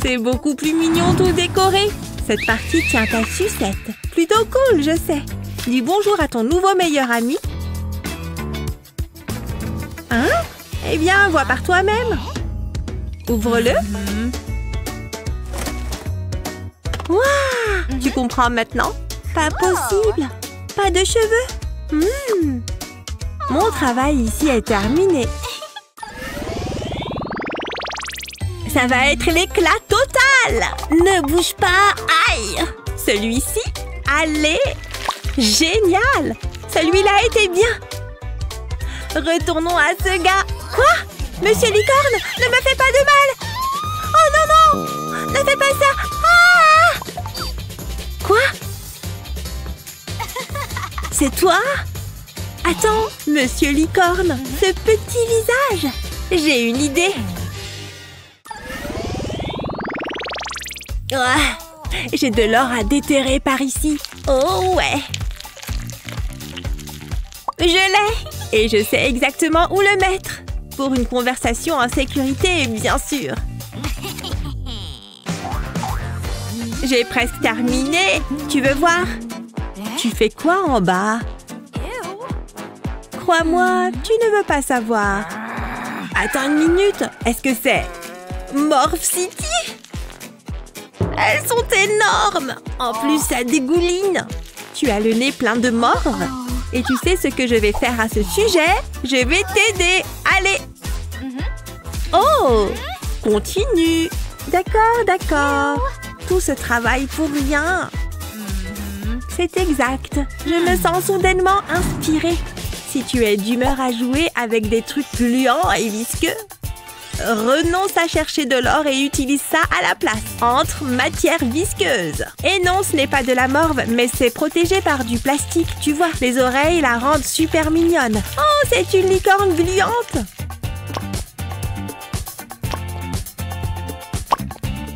C'est beaucoup plus mignon tout décoré. Cette partie tient à sucette. Plutôt cool, je sais. Dis bonjour à ton nouveau meilleur ami. Hein? Eh bien, vois par toi-même. Ouvre-le. Waouh! Tu comprends maintenant? Pas possible. Pas de cheveux. Mon travail ici est terminé. Ça va être l'éclat total. Ne bouge pas. Aïe! Celui-ci, allez! Génial! Celui-là était bien. Retournons à ce gars. Quoi? Monsieur Licorne, ne me fais pas de mal! Oh non, non! Ne fais pas ça! Ah! Quoi? C'est toi? Attends, Monsieur Licorne, ce petit visage! J'ai une idée! J'ai de l'or à déterrer par ici. Oh ouais! Je l'ai! Et je sais exactement où le mettre. Pour une conversation en sécurité, bien sûr. J'ai presque terminé. Tu veux voir? Tu fais quoi en bas? Crois-moi, tu ne veux pas savoir. Attends une minute. Est-ce que c'est Morph City? Elles sont énormes. En plus, ça dégouline. Tu as le nez plein de morve. Et tu sais ce que je vais faire à ce sujet? Je vais t'aider. Allez. Oh! Continue. D'accord, d'accord. Tout ce travail pour rien. C'est exact. Je me sens soudainement inspirée. Si tu es d'humeur à jouer avec des trucs gluants et visqueux, renonce à chercher de l'or et utilise ça à la place. Entre matière visqueuse. Et non, ce n'est pas de la morve, mais c'est protégé par du plastique. Tu vois, les oreilles la rendent super mignonne. Oh, c'est une licorne gluante.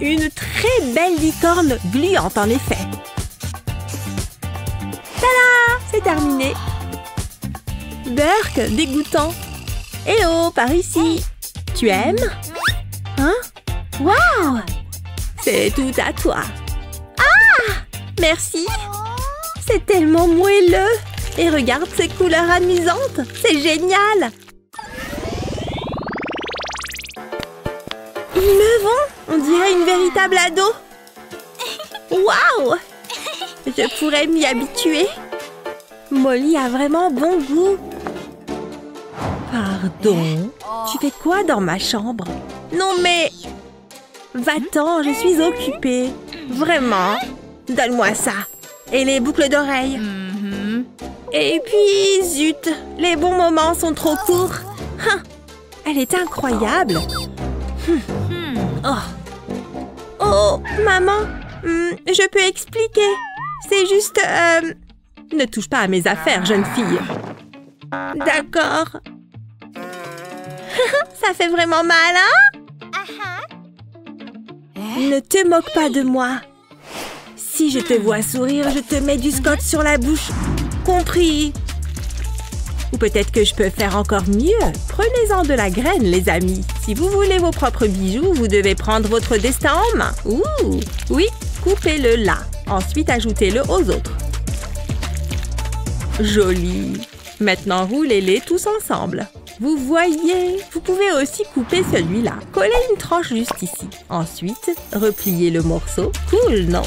Une très belle licorne gluante, en effet. Tada! C'est terminé. Burke, dégoûtant. Eh oh, par ici. Tu aimes? Hein? Waouh! C'est tout à toi. Ah! Merci. C'est tellement moelleux. Et regarde ces couleurs amusantes. C'est génial. Ils me vont. On dirait une véritable ado. Waouh! Je pourrais m'y habituer. Molly a vraiment bon goût. Pardon? Tu fais quoi dans ma chambre? Non mais... Va-t'en, je suis occupée. Vraiment? Donne-moi ça. Et les boucles d'oreilles. Et puis, zut, les bons moments sont trop courts. Elle est incroyable. Oh, maman, je peux expliquer. C'est juste... Ne touche pas à mes affaires, jeune fille. D'accord. Ça fait vraiment mal, hein? Ne te moque pas de moi. Si je te vois sourire, je te mets du scotch sur la bouche. Compris? Ou peut-être que je peux faire encore mieux. Prenez-en de la graine, les amis. Si vous voulez vos propres bijoux, vous devez prendre votre destin en main. Ouh! Oui, coupez-le là. Ensuite, ajoutez-le aux autres. Joli. Maintenant, roulez-les tous ensemble. Vous voyez, vous pouvez aussi couper celui-là. Collez une tranche juste ici. Ensuite, repliez le morceau. Cool, non?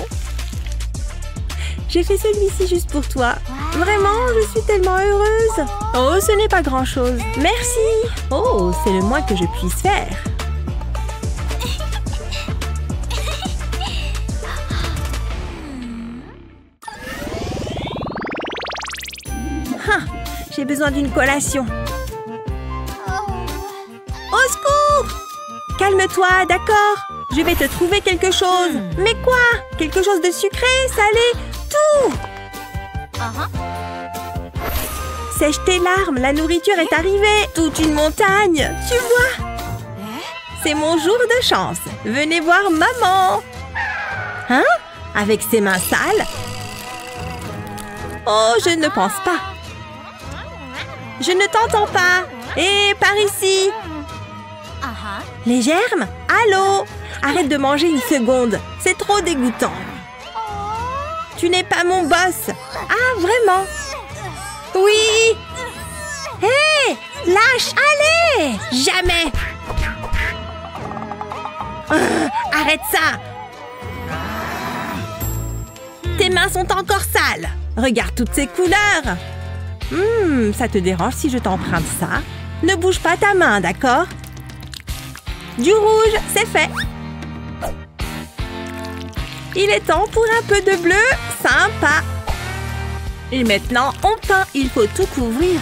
J'ai fait celui-ci juste pour toi. Vraiment, je suis tellement heureuse. Oh, ce n'est pas grand-chose. Merci. Oh, c'est le moins que je puisse faire. J'ai besoin d'une collation. Au secours! Calme-toi, d'accord? Je vais te trouver quelque chose. Mais quoi? Quelque chose de sucré, salé, tout! Sèche tes larmes, la nourriture est arrivée. Toute une montagne, tu vois? C'est mon jour de chance. Venez voir maman. Hein? Avec ses mains sales? Oh, je ne pense pas. Je ne t'entends pas. Hé, par ici. Les germes? Allô? Arrête de manger une seconde. C'est trop dégoûtant. Tu n'es pas mon boss. Ah, vraiment? Oui. Hé, lâche, allez. Jamais. Arrête ça. Tes mains sont encore sales. Regarde toutes ces couleurs. Ça te dérange si je t'emprunte ça? Ne bouge pas ta main, d'accord? Du rouge, c'est fait. Il est temps pour un peu de bleu. Sympa. Et maintenant, on peint. Il faut tout couvrir.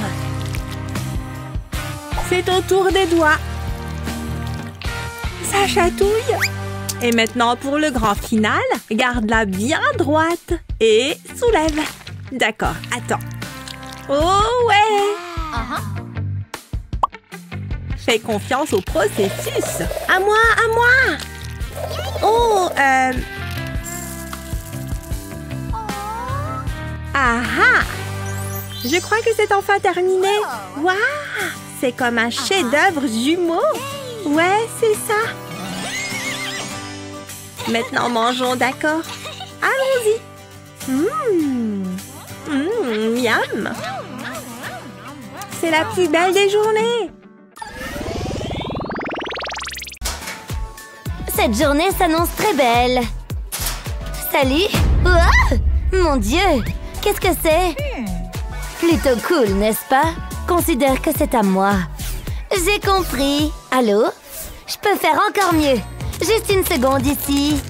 C'est au tour des doigts. Ça chatouille. Et maintenant, pour le grand final, garde-la bien droite. Et soulève. D'accord, attends. Oh ouais! Fais confiance au processus. À moi, à moi! Oh, Ah! Je crois que c'est enfin terminé. Waouh! C'est comme un chef-d'œuvre jumeau. Ouais, c'est ça. Maintenant, mangeons, d'accord? Allons-y. Miam! C'est la plus belle des journées! Cette journée s'annonce très belle. Salut! Ouah! Mon Dieu! Qu'est-ce que c'est? Plutôt cool, n'est-ce pas? Considère que c'est à moi. J'ai compris. Allô? Je peux faire encore mieux. Juste une seconde ici.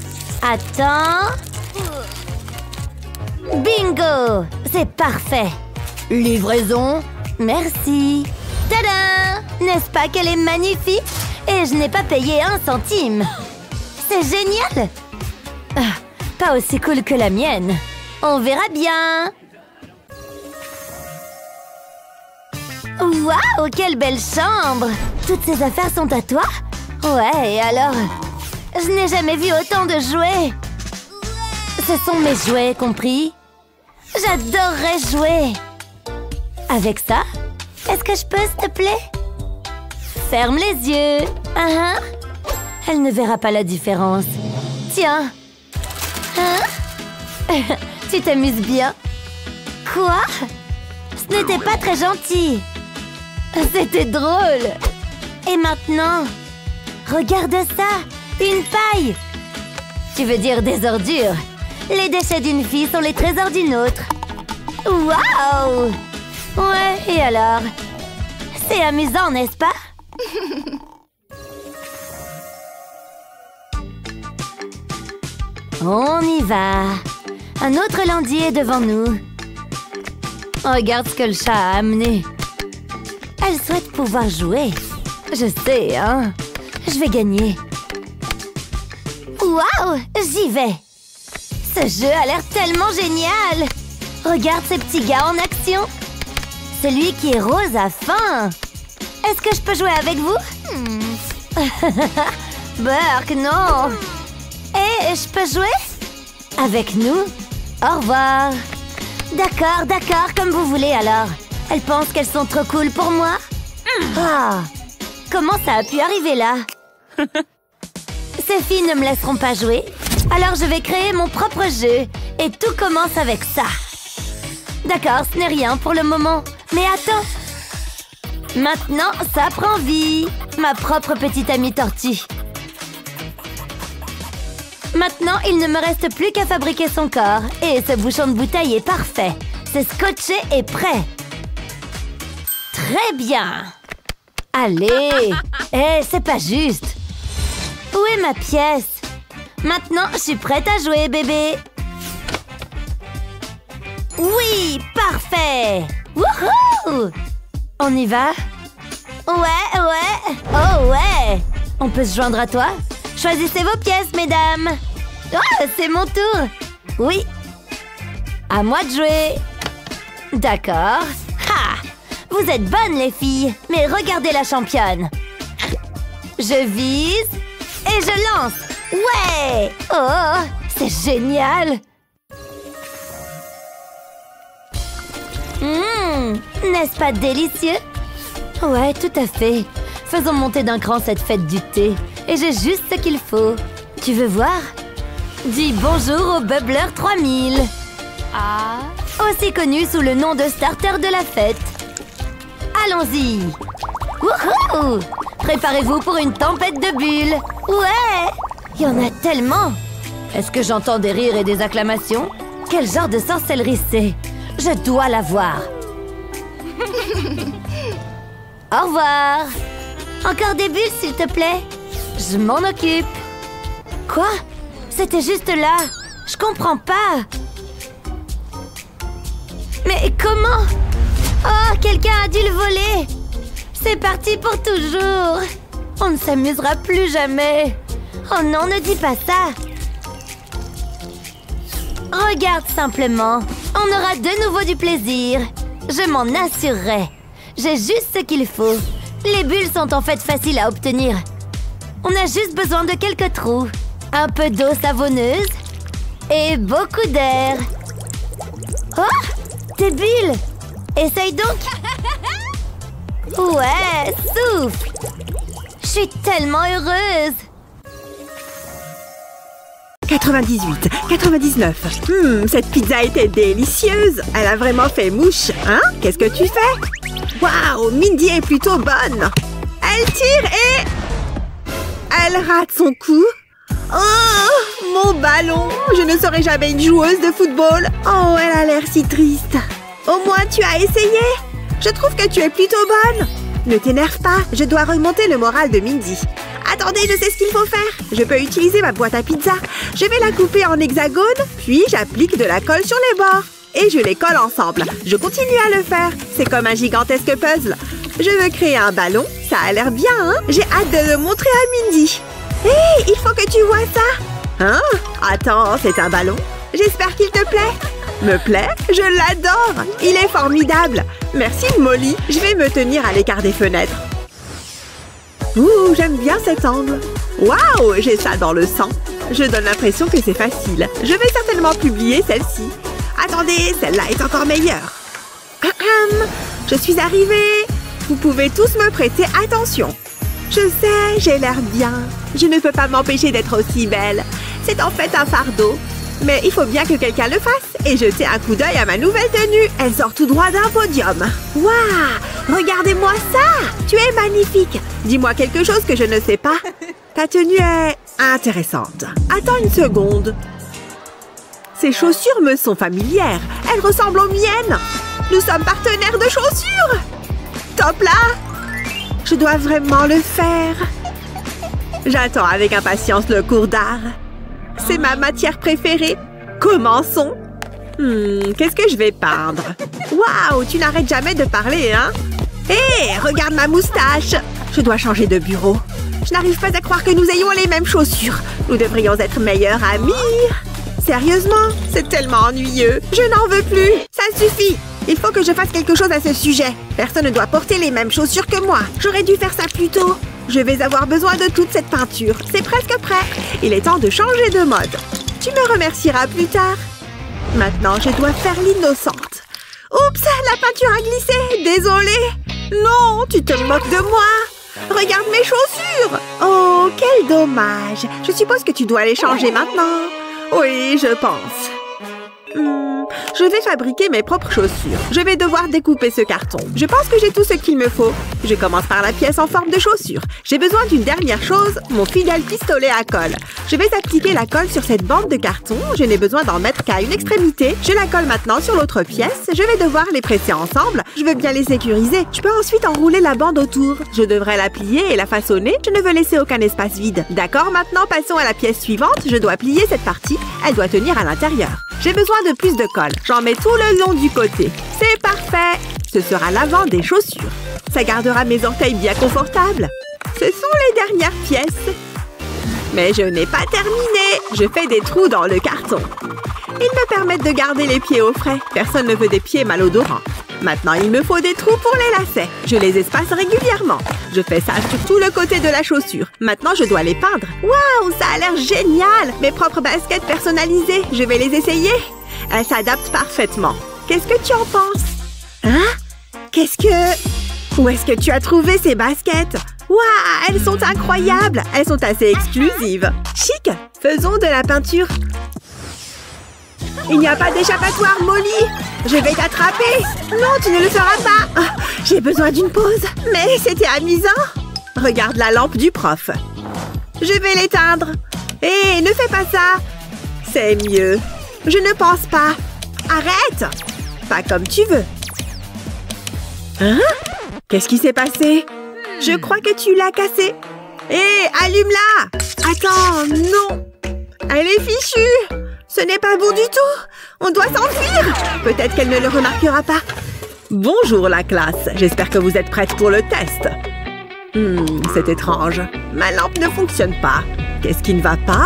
Attends. Bingo! C'est parfait. Livraison. Merci. Tada! N'est-ce pas qu'elle est magnifique? Et je n'ai pas payé 1 centime. C'est génial! Pas aussi cool que la mienne. On verra bien. Waouh, quelle belle chambre! Toutes ces affaires sont à toi? Ouais, et alors? Je n'ai jamais vu autant de jouets. Ce sont mes jouets, compris? J'adorerais jouer. Avec ça? Est-ce que je peux, s'il te plaît? Ferme les yeux. Elle ne verra pas la différence. Tiens. Tu t'amuses bien. Quoi? Ce n'était pas très gentil. C'était drôle. Et maintenant? Regarde ça. Une paille. Tu veux dire des ordures? Les déchets d'une fille sont les trésors d'une autre. Waouh! Ouais, et alors? C'est amusant, n'est-ce pas? On y va. Un autre lundi est devant nous. Regarde ce que le chat a amené. Elle souhaite pouvoir jouer. Je sais, hein? Je vais gagner. Waouh! J'y vais! Ce jeu a l'air tellement génial! Regarde ces petits gars en action! Celui qui est rose a faim! Est-ce que je peux jouer avec vous? Burke, non! Et je peux jouer? Avec nous? Au revoir! D'accord, d'accord, comme vous voulez alors. Elles pensent qu'elles sont trop cool pour moi? Comment ça a pu arriver là? Ces filles ne me laisseront pas jouer. Alors je vais créer mon propre jeu. Et tout commence avec ça. D'accord, ce n'est rien pour le moment. Mais attends. Maintenant, ça prend vie. Ma propre petite amie tortue. Maintenant, il ne me reste plus qu'à fabriquer son corps. Et ce bouchon de bouteille est parfait. C'est scotché et prêt. Très bien. Allez. C'est pas juste. Où est ma pièce? Maintenant, je suis prête à jouer, bébé. Oui, parfait. Wouhou! On y va? Ouais. Oh ouais. On peut se joindre à toi? Choisissez vos pièces, mesdames. Oh, c'est mon tour. Oui. À moi de jouer. D'accord. Ha! Vous êtes bonnes, les filles. Mais regardez la championne. Je vise et je lance. Ouais! Oh, c'est génial. N'est-ce pas délicieux? Ouais, tout à fait. Faisons monter d'un cran cette fête du thé. Et j'ai juste ce qu'il faut. Tu veux voir? Dis bonjour au Bubbler 3000. Aussi connu sous le nom de starter de la fête. Allons-y. Wouhou! Préparez-vous pour une tempête de bulles. Ouais! Il y en a tellement. Est-ce que j'entends des rires et des acclamations? Quel genre de sorcellerie c'est? Je dois la voir. Au revoir. Encore des bulles, s'il te plaît? Je m'en occupe. Quoi? C'était juste là. Je comprends pas. Mais comment? Oh, quelqu'un a dû le voler. C'est parti pour toujours. On ne s'amusera plus jamais. Oh non, ne dis pas ça. Regarde simplement. On aura de nouveau du plaisir. Je m'en assurerai. J'ai juste ce qu'il faut. Les bulles sont en fait faciles à obtenir. On a juste besoin de quelques trous. Un peu d'eau savonneuse. Et beaucoup d'air. Oh! Tes bulles! Essaye donc! Ouais, souffle! Je suis tellement heureuse! 98, 99. Cette pizza était délicieuse. Elle a vraiment fait mouche, hein? Qu'est-ce que tu fais? Waouh, Mindy est plutôt bonne. Elle tire et... elle rate son coup. Oh, mon ballon. Je ne serai jamais une joueuse de football. Oh, elle a l'air si triste. Au moins, tu as essayé. Je trouve que tu es plutôt bonne. Ne t'énerve pas, je dois remonter le moral de Mindy. Attendez, je sais ce qu'il faut faire. Je peux utiliser ma boîte à pizza. Je vais la couper en hexagone, puis j'applique de la colle sur les bords. Et je les colle ensemble. Je continue à le faire. C'est comme un gigantesque puzzle. Je veux créer un ballon. Ça a l'air bien, hein? J'ai hâte de le montrer à Mindy. Hé, il faut que tu vois ça. Hein? Attends, c'est un ballon. J'espère qu'il te plaît. Me plaît? Je l'adore. Il est formidable. Merci, Molly. Je vais me tenir à l'écart des fenêtres. Ouh, j'aime bien cet angle. Waouh, j'ai ça dans le sang. Je donne l'impression que c'est facile. Je vais certainement publier celle-ci. Attendez, celle-là est encore meilleure. Je suis arrivée. Vous pouvez tous me prêter attention. Je sais, j'ai l'air bien. Je ne peux pas m'empêcher d'être aussi belle. C'est en fait un fardeau. Mais il faut bien que quelqu'un le fasse. Et jeter un coup d'œil à ma nouvelle tenue. Elle sort tout droit d'un podium. Waouh! Regardez-moi ça! Tu es magnifique. Dis-moi quelque chose que je ne sais pas. Ta tenue est intéressante. Attends une seconde. Ces chaussures me sont familières. Elles ressemblent aux miennes. Nous sommes partenaires de chaussures. Top là! Je dois vraiment le faire. J'attends avec impatience le cours d'art. C'est ma matière préférée. Commençons. Qu'est-ce que je vais peindre? Waouh, tu n'arrêtes jamais de parler, hein? Hé, regarde ma moustache. Je dois changer de bureau. Je n'arrive pas à croire que nous ayons les mêmes chaussures. Nous devrions être meilleurs amis. Sérieusement, c'est tellement ennuyeux. Je n'en veux plus. Ça suffit. Il faut que je fasse quelque chose à ce sujet. Personne ne doit porter les mêmes chaussures que moi. J'aurais dû faire ça plus tôt. Je vais avoir besoin de toute cette peinture. C'est presque prêt. Il est temps de changer de mode. Tu me remercieras plus tard. Maintenant, je dois faire l'innocente. Oups, la peinture a glissé. Désolée. Non, tu te moques de moi. Regarde mes chaussures. Oh, quel dommage. Je suppose que tu dois les changer maintenant. Oui, je pense. Je vais fabriquer mes propres chaussures. Je vais devoir découper ce carton. Je pense que j'ai tout ce qu'il me faut. Je commence par la pièce en forme de chaussure. J'ai besoin d'une dernière chose, mon fidèle pistolet à colle. Je vais appliquer la colle sur cette bande de carton. Je n'ai besoin d'en mettre qu'à une extrémité. Je la colle maintenant sur l'autre pièce. Je vais devoir les presser ensemble. Je veux bien les sécuriser. Je peux ensuite enrouler la bande autour. Je devrais la plier et la façonner. Je ne veux laisser aucun espace vide. D'accord, maintenant passons à la pièce suivante. Je dois plier cette partie. Elle doit tenir à l'intérieur. J'ai besoin de plus de colle. J'en mets tout le long du côté. C'est parfait. Ce sera l'avant des chaussures. Ça gardera mes orteils bien confortables. Ce sont les dernières pièces. Mais je n'ai pas terminé. Je fais des trous dans le carton. Ils me permettent de garder les pieds au frais. Personne ne veut des pieds malodorants. Maintenant, il me faut des trous pour les lacets. Je les espace régulièrement. Je fais ça sur tout le côté de la chaussure. Maintenant, je dois les peindre. Waouh, ça a l'air génial! Mes propres baskets personnalisées. Je vais les essayer. Elles s'adaptent parfaitement. Qu'est-ce que tu en penses? Hein? Où est-ce que tu as trouvé ces baskets? Waouh, elles sont incroyables! Elles sont assez exclusives. Chic! Faisons de la peinture. Il n'y a pas d'échappatoire, Molly! Je vais t'attraper! Non, tu ne le feras pas! Oh, j'ai besoin d'une pause. Mais c'était amusant! Regarde la lampe du prof. Je vais l'éteindre. Hé, ne fais pas ça! C'est mieux. Je ne pense pas. Arrête! Pas comme tu veux. Hein? Qu'est-ce qui s'est passé? Je crois que tu l'as cassée. Hé, allume-la! Attends, non! Elle est fichue! Ce n'est pas bon du tout! On doit s'enfuir! Peut-être qu'elle ne le remarquera pas. Bonjour la classe, j'espère que vous êtes prêtes pour le test. C'est étrange. Ma lampe ne fonctionne pas. Qu'est-ce qui ne va pas?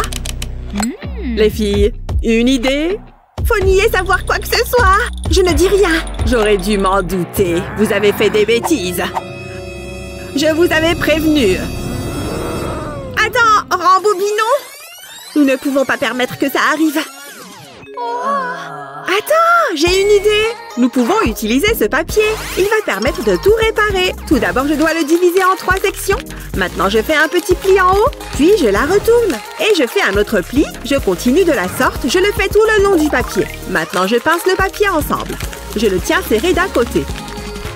Les filles, une idée? Faut nier savoir quoi que ce soit! Je ne dis rien! J'aurais dû m'en douter. Vous avez fait des bêtises. Je vous avais prévenu. Attends, rembobinons! Nous ne pouvons pas permettre que ça arrive. Attends, j'ai une idée. Nous pouvons utiliser ce papier. Il va permettre de tout réparer. Tout d'abord, je dois le diviser en 3 sections. Maintenant, je fais un petit pli en haut, puis je la retourne. Et je fais un autre pli. Je continue de la sorte. Je le fais tout le long du papier. Maintenant, je pince le papier ensemble. Je le tiens serré d'un côté.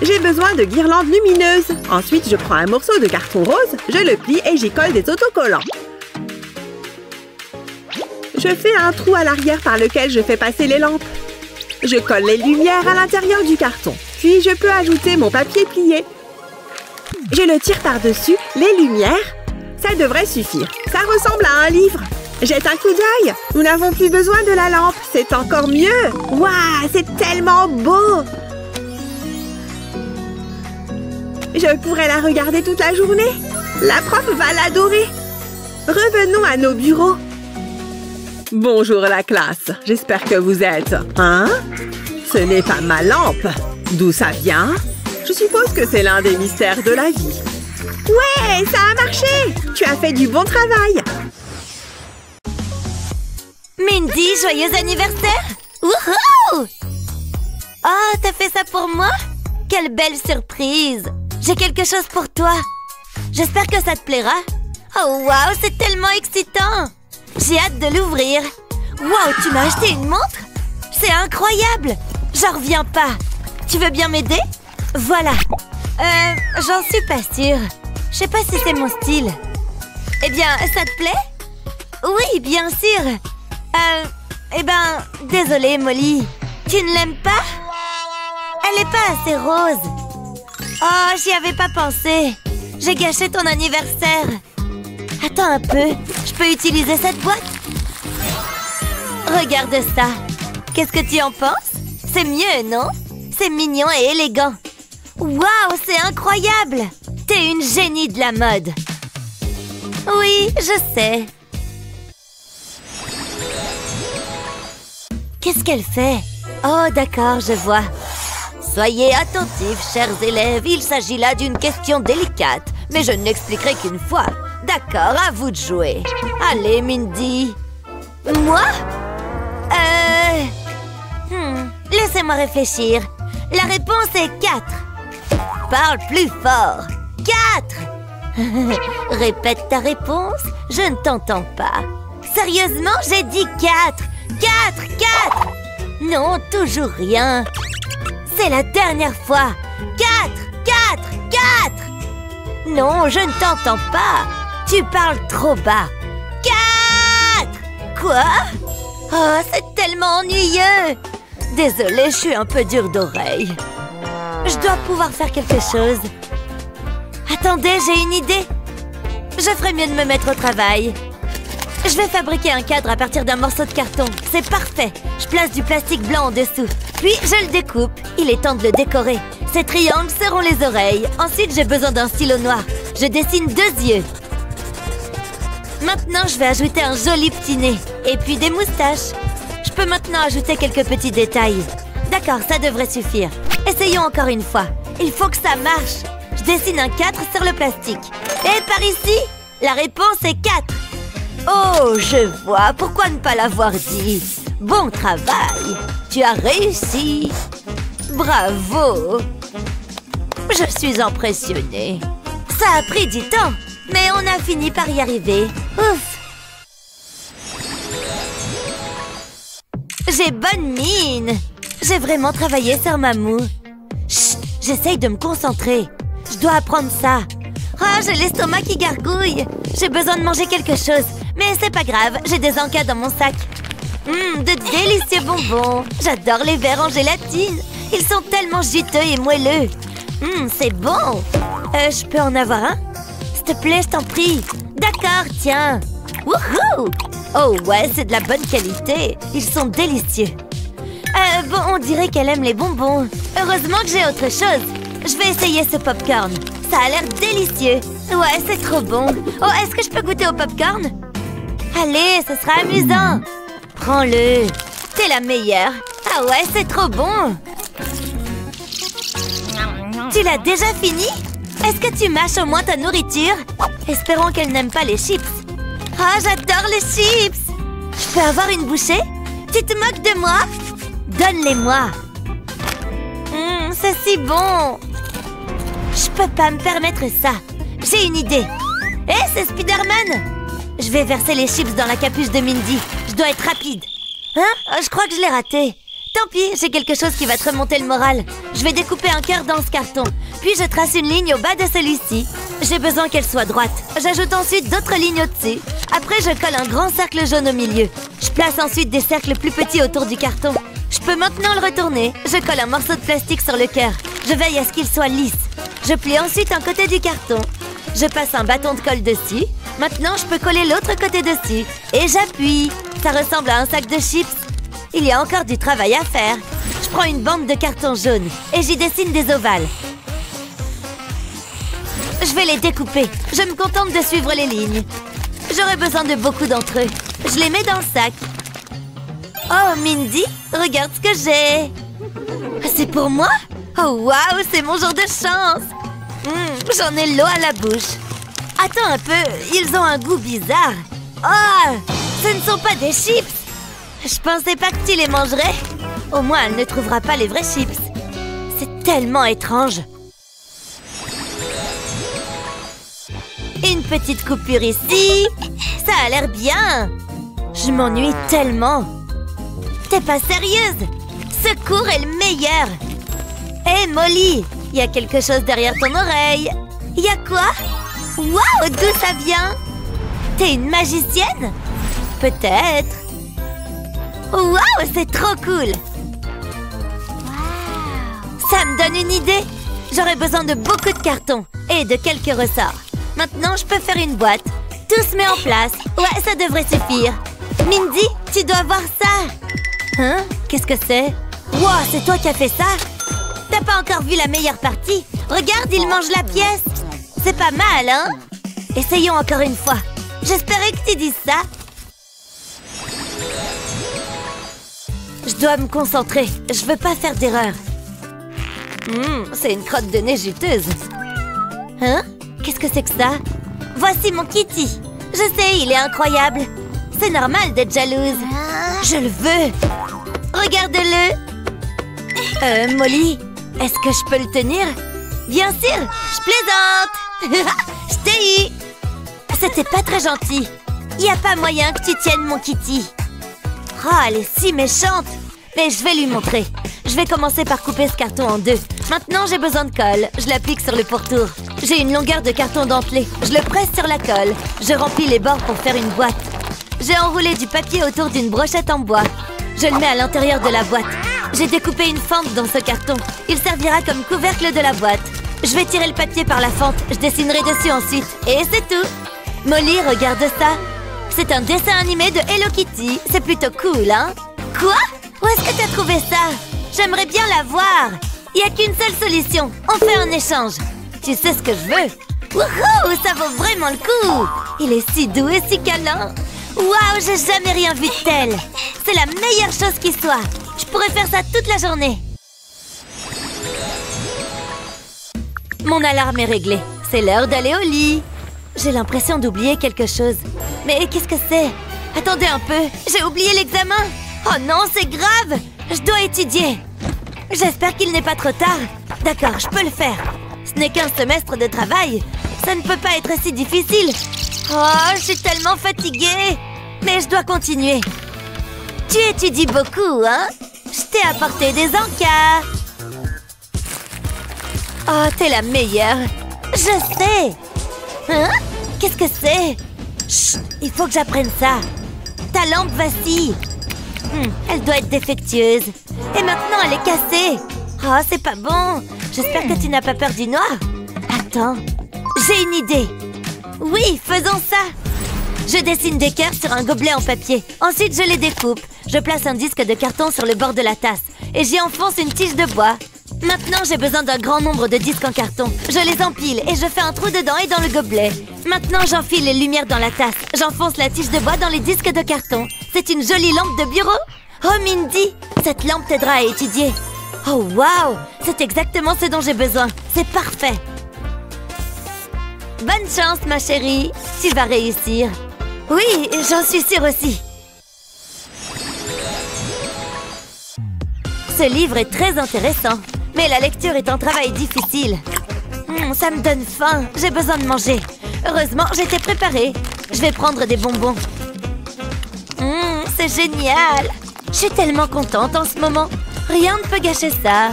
J'ai besoin de guirlandes lumineuses. Ensuite, je prends un morceau de carton rose, je le plie et j'y colle des autocollants. Je fais un trou à l'arrière par lequel je fais passer les lampes. Je colle les lumières à l'intérieur du carton. Puis, je peux ajouter mon papier plié. Je le tire par-dessus les lumières. Ça devrait suffire. Ça ressemble à un livre. Jette un coup d'œil. Nous n'avons plus besoin de la lampe. C'est encore mieux. Waouh, c'est tellement beau. Je pourrais la regarder toute la journée. La prof va l'adorer. Revenons à nos bureaux. Bonjour la classe. J'espère que vous êtes... Hein? Ce n'est pas ma lampe. D'où ça vient? Je suppose que c'est l'un des mystères de la vie. Ouais, ça a marché! Tu as fait du bon travail. Mindy, joyeux anniversaire! Wouhou! Oh, t'as fait ça pour moi? Quelle belle surprise! J'ai quelque chose pour toi. J'espère que ça te plaira. Oh, waouh, c'est tellement excitant! J'ai hâte de l'ouvrir. Waouh, tu m'as acheté une montre? C'est incroyable! J'en reviens pas. Tu veux bien m'aider? Voilà. J'en suis pas sûre. Je sais pas si c'est mon style. Eh bien, ça te plaît? Oui, bien sûr. Eh ben, désolée, Molly. Tu ne l'aimes pas? Elle est pas assez rose. Oh, j'y avais pas pensé. J'ai gâché ton anniversaire. Attends un peu. Je peux utiliser cette boîte? Regarde ça. Qu'est-ce que tu en penses? C'est mieux, non? C'est mignon et élégant. Waouh, c'est incroyable! T'es une génie de la mode. Oui, je sais. Qu'est-ce qu'elle fait? Oh, d'accord, je vois. Soyez attentifs, chers élèves. Il s'agit là d'une question délicate. Mais je ne l'expliquerai qu'une fois. D'accord, à vous de jouer. Allez, Mindy. Moi? Laissez-moi réfléchir. La réponse est 4. Parle plus fort. 4. Répète ta réponse. Je ne t'entends pas. Sérieusement, j'ai dit 4. 4, 4. Non, toujours rien. C'est la dernière fois. 4, 4, 4. Non, je ne t'entends pas. Tu parles trop bas. 4. Quoi? Oh, c'est tellement ennuyeux. Désolée, je suis un peu dure d'oreille. Je dois pouvoir faire quelque chose. Attendez, j'ai une idée. Je ferais mieux de me mettre au travail. Je vais fabriquer un cadre à partir d'un morceau de carton. C'est parfait. Je place du plastique blanc en dessous. Puis, je le découpe. Il est temps de le décorer. Ces triangles seront les oreilles. Ensuite, j'ai besoin d'un stylo noir. Je dessine 2 yeux. Maintenant, je vais ajouter un joli petit nez. Et puis des moustaches. Je peux maintenant ajouter quelques petits détails. D'accord, ça devrait suffire. Essayons encore une fois. Il faut que ça marche. Je dessine un 4 sur le plastique. Et par ici, la réponse est 4. Oh, je vois. Pourquoi ne pas l'avoir dit? Bon travail. Tu as réussi. Bravo. Je suis impressionnée. Ça a pris du temps, mais on a fini par y arriver. Ouf. J'ai bonne mine. J'ai vraiment travaillé sur ma moue. Chut, j'essaye de me concentrer. Je dois apprendre ça. Oh, j'ai l'estomac qui gargouille. J'ai besoin de manger quelque chose. Mais c'est pas grave, j'ai des encas dans mon sac. De délicieux bonbons. J'adore les verres en gélatine. Ils sont tellement juteux et moelleux. C'est bon. Je peux en avoir un? S'il te plaît, je t'en prie. D'accord, tiens. Wouhou! Oh ouais, c'est de la bonne qualité. Ils sont délicieux. Bon, on dirait qu'elle aime les bonbons. Heureusement que j'ai autre chose. Je vais essayer ce popcorn. Ça a l'air délicieux. Ouais, c'est trop bon. Oh, est-ce que je peux goûter au popcorn? Allez, ce sera amusant. Prends-le. T'es la meilleure. Ah ouais, c'est trop bon. Tu l'as déjà fini? Est-ce que tu mâches au moins ta nourriture? Espérons qu'elle n'aime pas les chips. Ah, j'adore les chips. Je peux avoir une bouchée? Tu te moques de moi? Donne-les-moi. C'est si bon. Je peux pas me permettre ça. J'ai une idée. Hé, c'est Spider-Man. Je vais verser les chips dans la capuche de Mindy. Je dois être rapide. Hein? Je crois que je l'ai raté. Tant pis, j'ai quelque chose qui va te remonter le moral. Je vais découper un cœur dans ce carton. Puis je trace une ligne au bas de celui-ci. J'ai besoin qu'elle soit droite. J'ajoute ensuite d'autres lignes au-dessus. Après, je colle un grand cercle jaune au milieu. Je place ensuite des cercles plus petits autour du carton. Je peux maintenant le retourner. Je colle un morceau de plastique sur le cœur. Je veille à ce qu'il soit lisse. Je plie ensuite un côté du carton. Je passe un bâton de colle dessus. Maintenant, je peux coller l'autre côté dessus. Et j'appuie. Ça ressemble à un sac de chips. Il y a encore du travail à faire. Je prends une bande de carton jaune et j'y dessine des ovales. Je vais les découper. Je me contente de suivre les lignes. J'aurai besoin de beaucoup d'entre eux. Je les mets dans le sac. Oh, Mindy, regarde ce que j'ai. C'est pour moi? Oh, waouh, c'est mon jour de chance. J'en ai l'eau à la bouche. Attends un peu, ils ont un goût bizarre. Oh, ce ne sont pas des chips. Je pensais pas que tu les mangerais. Au moins, elle ne trouvera pas les vrais chips. C'est tellement étrange. Une petite coupure ici. Ça a l'air bien. Je m'ennuie tellement. T'es pas sérieuse? Ce cours est le meilleur. Hé, Molly, il y a quelque chose derrière ton oreille. Il y a quoi? Waouh, d'où ça vient? T'es une magicienne? Peut-être. Waouh, c'est trop cool. Ça me donne une idée. J'aurais besoin de beaucoup de cartons et de quelques ressorts. Maintenant, je peux faire une boîte. Tout se met en place. Ouais, ça devrait suffire. Mindy, tu dois voir ça. Hein? Qu'est-ce que c'est? Wow, c'est toi qui as fait ça? T'as pas encore vu la meilleure partie? Regarde, il mange la pièce. C'est pas mal, hein? Essayons encore une fois. J'espérais que tu dises ça. Je dois me concentrer. Je veux pas faire d'erreur. C'est une crotte de nez juteuse. Hein? Qu'est-ce que c'est que ça? Voici mon Kitty. Je sais, il est incroyable. C'est normal d'être jalouse. Je le veux. Regarde-le. Molly, est-ce que je peux le tenir? Bien sûr, je plaisante. Je t'ai eu. C'était pas très gentil. Y a pas moyen que tu tiennes mon Kitty. Oh, elle est si méchante. Mais je vais lui montrer. Je vais commencer par couper ce carton en deux. Maintenant, j'ai besoin de colle. Je l'applique sur le pourtour. J'ai une longueur de carton dentelé. Je le presse sur la colle. Je remplis les bords pour faire une boîte. J'ai enroulé du papier autour d'une brochette en bois. Je le mets à l'intérieur de la boîte. J'ai découpé une fente dans ce carton. Il servira comme couvercle de la boîte. Je vais tirer le papier par la fente. Je dessinerai dessus ensuite. Et c'est tout. Molly, regarde ça. C'est un dessin animé de Hello Kitty. C'est plutôt cool, hein? Quoi? Où est-ce que t'as trouvé ça? J'aimerais bien la voir. Il n'y a qu'une seule solution. On fait un échange. Tu sais ce que je veux? Wouhou! Ça vaut vraiment le coup! Il est si doux et si câlin. Waouh! J'ai jamais rien vu de tel. C'est la meilleure chose qui soit. Je pourrais faire ça toute la journée. Mon alarme est réglée. C'est l'heure d'aller au lit. J'ai l'impression d'oublier quelque chose. Mais qu'est-ce que c'est? Attendez un peu. J'ai oublié l'examen. Oh non, c'est grave. Je dois étudier. J'espère qu'il n'est pas trop tard. D'accord, je peux le faire. Ce n'est qu'un semestre de travail. Ça ne peut pas être si difficile. Oh, je suis tellement fatiguée. Mais je dois continuer. Tu étudies beaucoup, hein? Je t'ai apporté des encas. Oh, t'es la meilleure. Je sais. Hein? Qu'est-ce que c'est? Chut, il faut que j'apprenne ça. Ta lampe vacille. Elle doit être défectueuse. Et maintenant, elle est cassée. Oh, c'est pas bon. J'espère que tu n'as pas peur du noir. Attends, j'ai une idée. Oui, faisons ça. Je dessine des cœurs sur un gobelet en papier. Ensuite, je les découpe. Je place un disque de carton sur le bord de la tasse. Et j'y enfonce une tige de bois. Maintenant, j'ai besoin d'un grand nombre de disques en carton. Je les empile et je fais un trou dedans et dans le gobelet. Maintenant, j'enfile les lumières dans la tasse. J'enfonce la tige de bois dans les disques de carton. C'est une jolie lampe de bureau. Oh, Mindy, cette lampe t'aidera à étudier. Oh, waouh, c'est exactement ce dont j'ai besoin. C'est parfait. Bonne chance, ma chérie. Tu vas réussir. Oui, j'en suis sûre aussi. Ce livre est très intéressant. Mais la lecture est un travail difficile. Ça me donne faim. J'ai besoin de manger. Heureusement, j'étais préparée. Je vais prendre des bonbons. C'est génial. Je suis tellement contente en ce moment. Rien ne peut gâcher ça.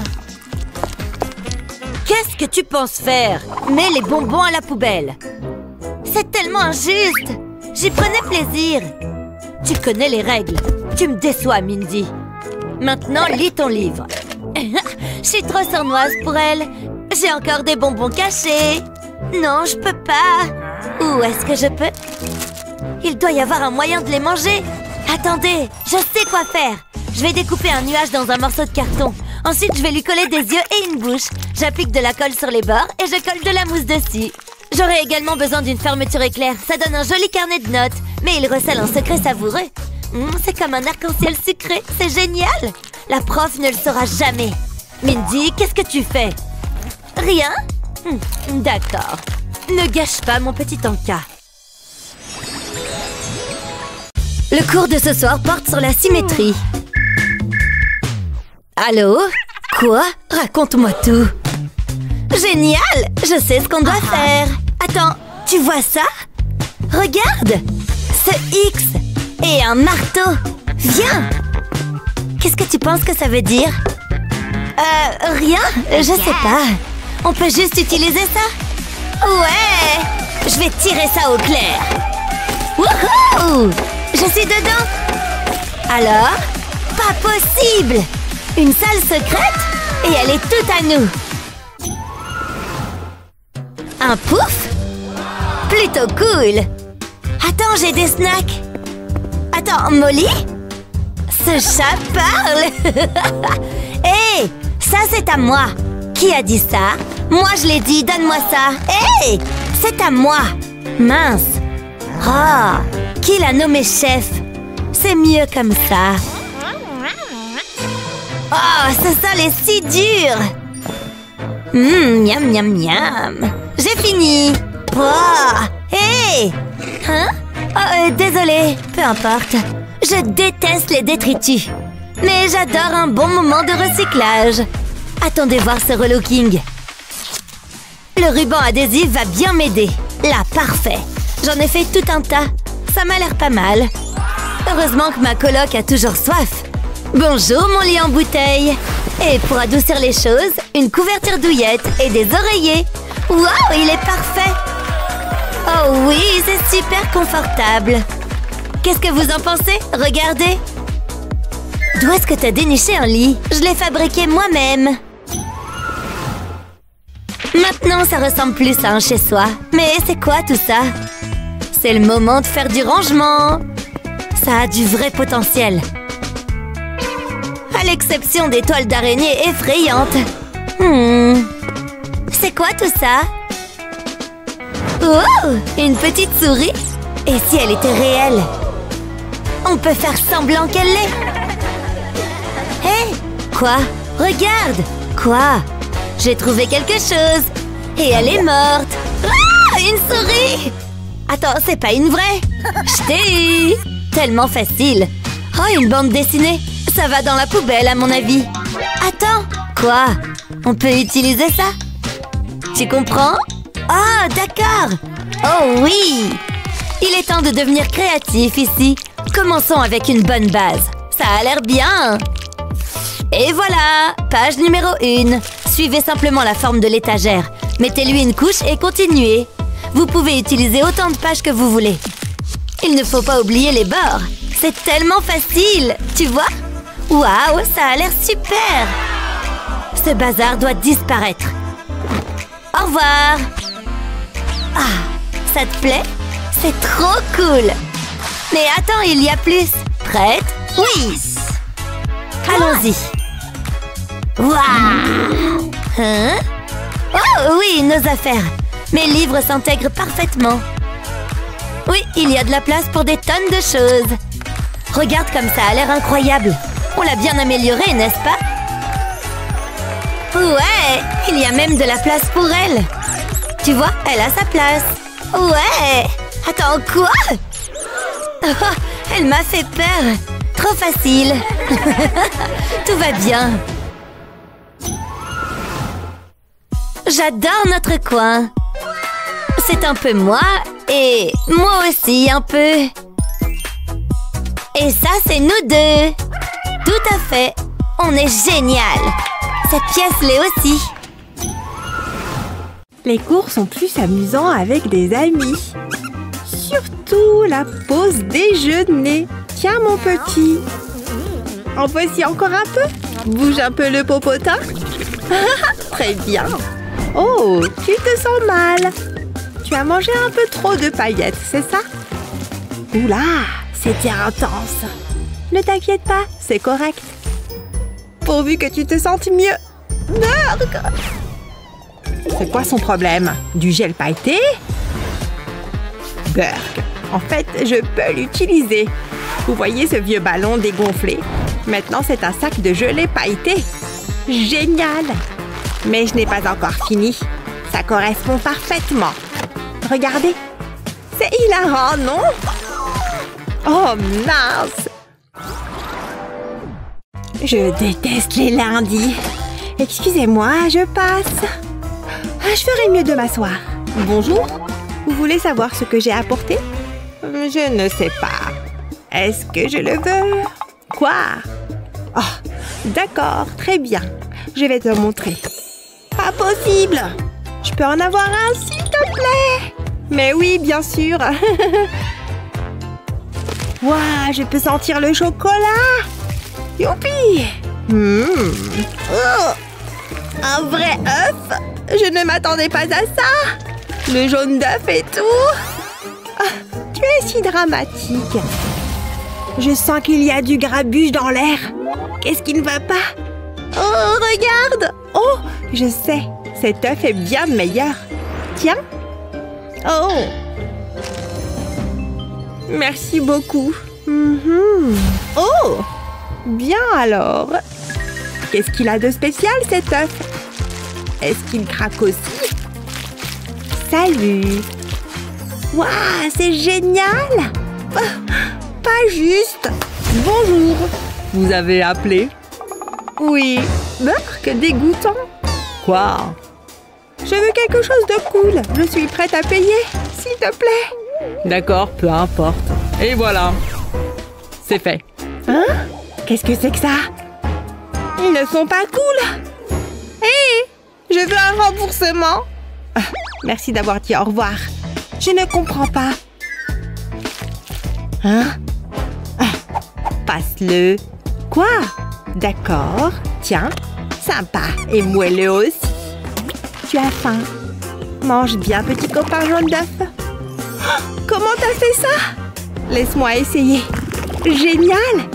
Qu'est-ce que tu penses faire? Mets les bonbons à la poubelle. C'est tellement injuste. J'y prenais plaisir. Tu connais les règles. Tu me déçois, Mindy. Maintenant, lis ton livre. Je suis trop sournoise pour elle. J'ai encore des bonbons cachés. Non, je peux pas. Où est-ce que je peux? Il doit y avoir un moyen de les manger. Attendez, je sais quoi faire. Je vais découper un nuage dans un morceau de carton. Ensuite, je vais lui coller des yeux et une bouche. J'applique de la colle sur les bords et je colle de la mousse dessus. J'aurai également besoin d'une fermeture éclair. Ça donne un joli carnet de notes. Mais il recèle un secret savoureux. C'est comme un arc-en-ciel sucré. C'est génial. La prof ne le saura jamais. Mindy, qu'est-ce que tu fais? Rien? D'accord. Ne gâche pas mon petit encas. Le cours de ce soir porte sur la symétrie. Allô? Quoi? Raconte-moi tout. Génial! Je sais ce qu'on doit faire. Attends, tu vois ça? Regarde! Ce X et un marteau. Viens! Qu'est-ce que tu penses que ça veut dire? Rien? Je sais pas. On peut juste utiliser ça? Ouais! Je vais tirer ça au clair. Wouhou! Je suis dedans. Alors? Pas possible! Une salle secrète? Et elle est toute à nous. Un pouf? Plutôt cool. Attends, j'ai des snacks. Attends, Molly? Ce chat parle. Hé! Ça, c'est à moi. Qui a dit ça? Moi, je l'ai dit. Donne-moi ça. Hé! C'est à moi. Mince. Oh! Qui l'a nommé chef? C'est mieux comme ça. Oh, ce sol est si dur. Miam, miam, miam. J'ai fini. Oh! Hé! Hein? Oh, désolée. Peu importe. Je déteste les détritus. Mais j'adore un bon moment de recyclage. Attendez voir ce relooking. Le ruban adhésif va bien m'aider. Là, parfait. J'en ai fait tout un tas. Ça m'a l'air pas mal. Heureusement que ma coloc a toujours soif. Bonjour, mon lit en bouteille. Et pour adoucir les choses, une couverture douillette et des oreillers. Waouh, il est parfait. Oh oui, c'est super confortable. Qu'est-ce que vous en pensez? Regardez. D'où est-ce que t'as déniché un lit? Je l'ai fabriqué moi-même. Maintenant, ça ressemble plus à un chez-soi. Mais c'est quoi tout ça? C'est le moment de faire du rangement. Ça a du vrai potentiel. À l'exception des toiles d'araignée effrayantes. C'est quoi tout ça? Oh, une petite souris? Et si elle était réelle? On peut faire semblant qu'elle l'est. Hé, quoi? Regarde! Quoi? J'ai trouvé quelque chose. Et elle est morte. Ah, une souris! Attends, c'est pas une vraie. Je t'ai eu. Tellement facile. Oh, une bande dessinée. Ça va dans la poubelle, à mon avis. Attends. Quoi? On peut utiliser ça? Tu comprends? Oh, d'accord. Oh oui. Il est temps de devenir créatif ici. Commençons avec une bonne base. Ça a l'air bien. Et voilà, page numéro 1. Suivez simplement la forme de l'étagère. Mettez-lui une couche et continuez. Vous pouvez utiliser autant de pages que vous voulez. Il ne faut pas oublier les bords. C'est tellement facile, tu vois? Waouh, ça a l'air super. Ce bazar doit disparaître. Au revoir. Ah, ça te plaît? C'est trop cool. Mais attends, il y a plus. Prête? Oui. Allons-y. Waouh! Hein? Oh oui, nos affaires. Mes livres s'intègrent parfaitement. Oui, il y a de la place pour des tonnes de choses. Regarde comme ça a l'air incroyable. On l'a bien amélioré, n'est-ce pas? Ouais, il y a même de la place pour elle. Tu vois, elle a sa place. Ouais. Attends, quoi? Oh, elle m'a fait peur. Trop facile. Tout va bien. J'adore notre coin. C'est un peu moi et moi aussi un peu. Et ça, c'est nous deux. Tout à fait. On est génial. Cette pièce l'est aussi. Les cours sont plus amusants avec des amis. Surtout la pause déjeuner. Tiens, mon petit. En voici encore un peu. Bouge un peu le popotin. Très bien. Oh, tu te sens mal. Tu as mangé un peu trop de paillettes, c'est ça? Oula, c'était intense. Ne t'inquiète pas, c'est correct. Pourvu que tu te sentes mieux. Burk! C'est quoi son problème? Du gel pailleté? Burk, en fait, je peux l'utiliser. Vous voyez ce vieux ballon dégonflé? Maintenant, c'est un sac de gelée pailleté. Génial! Mais je n'ai pas encore fini. Ça correspond parfaitement. Regardez. C'est hilarant, non? Oh, mince! Je déteste les lundis. Excusez-moi, je passe. Je ferais mieux de m'asseoir. Bonjour. Vous voulez savoir ce que j'ai apporté? Je ne sais pas. Est-ce que je le veux? Quoi? Oh, d'accord, très bien. Je vais te montrer. Pas possible! Je peux en avoir un, s'il te plaît? Mais oui, bien sûr. Waouh, je peux sentir le chocolat. Youpi! Oh, un vrai œuf? Je ne m'attendais pas à ça. Le jaune d'œuf et tout. Ah, tu es si dramatique. Je sens qu'il y a du grabuge dans l'air. Qu'est-ce qui ne va pas? Oh, regarde! Oh, je sais. Cet œuf est bien meilleur. Tiens. Oh. Merci beaucoup. Oh. Bien alors. Qu'est-ce qu'il a de spécial, cet œuf? Est-ce qu'il craque aussi? Salut. Waouh, c'est génial. Pas juste. Bonjour. Vous avez appelé? Oui. Burk, dégoûtant. Quoi? Je veux quelque chose de cool. Je suis prête à payer, s'il te plaît. D'accord, peu importe. Et voilà. C'est fait. Hein? Qu'est-ce que c'est que ça? Ils ne sont pas cool. Hé, je veux un remboursement. Ah, merci d'avoir dit au revoir. Je ne comprends pas. Hein? Ah, passe-le. Quoi? D'accord. Tiens, sympa et moelleux aussi. Tu as faim. Mange bien, petit copain jaune d'œuf. Oh, comment t'as fait ça? Laisse-moi essayer. Génial!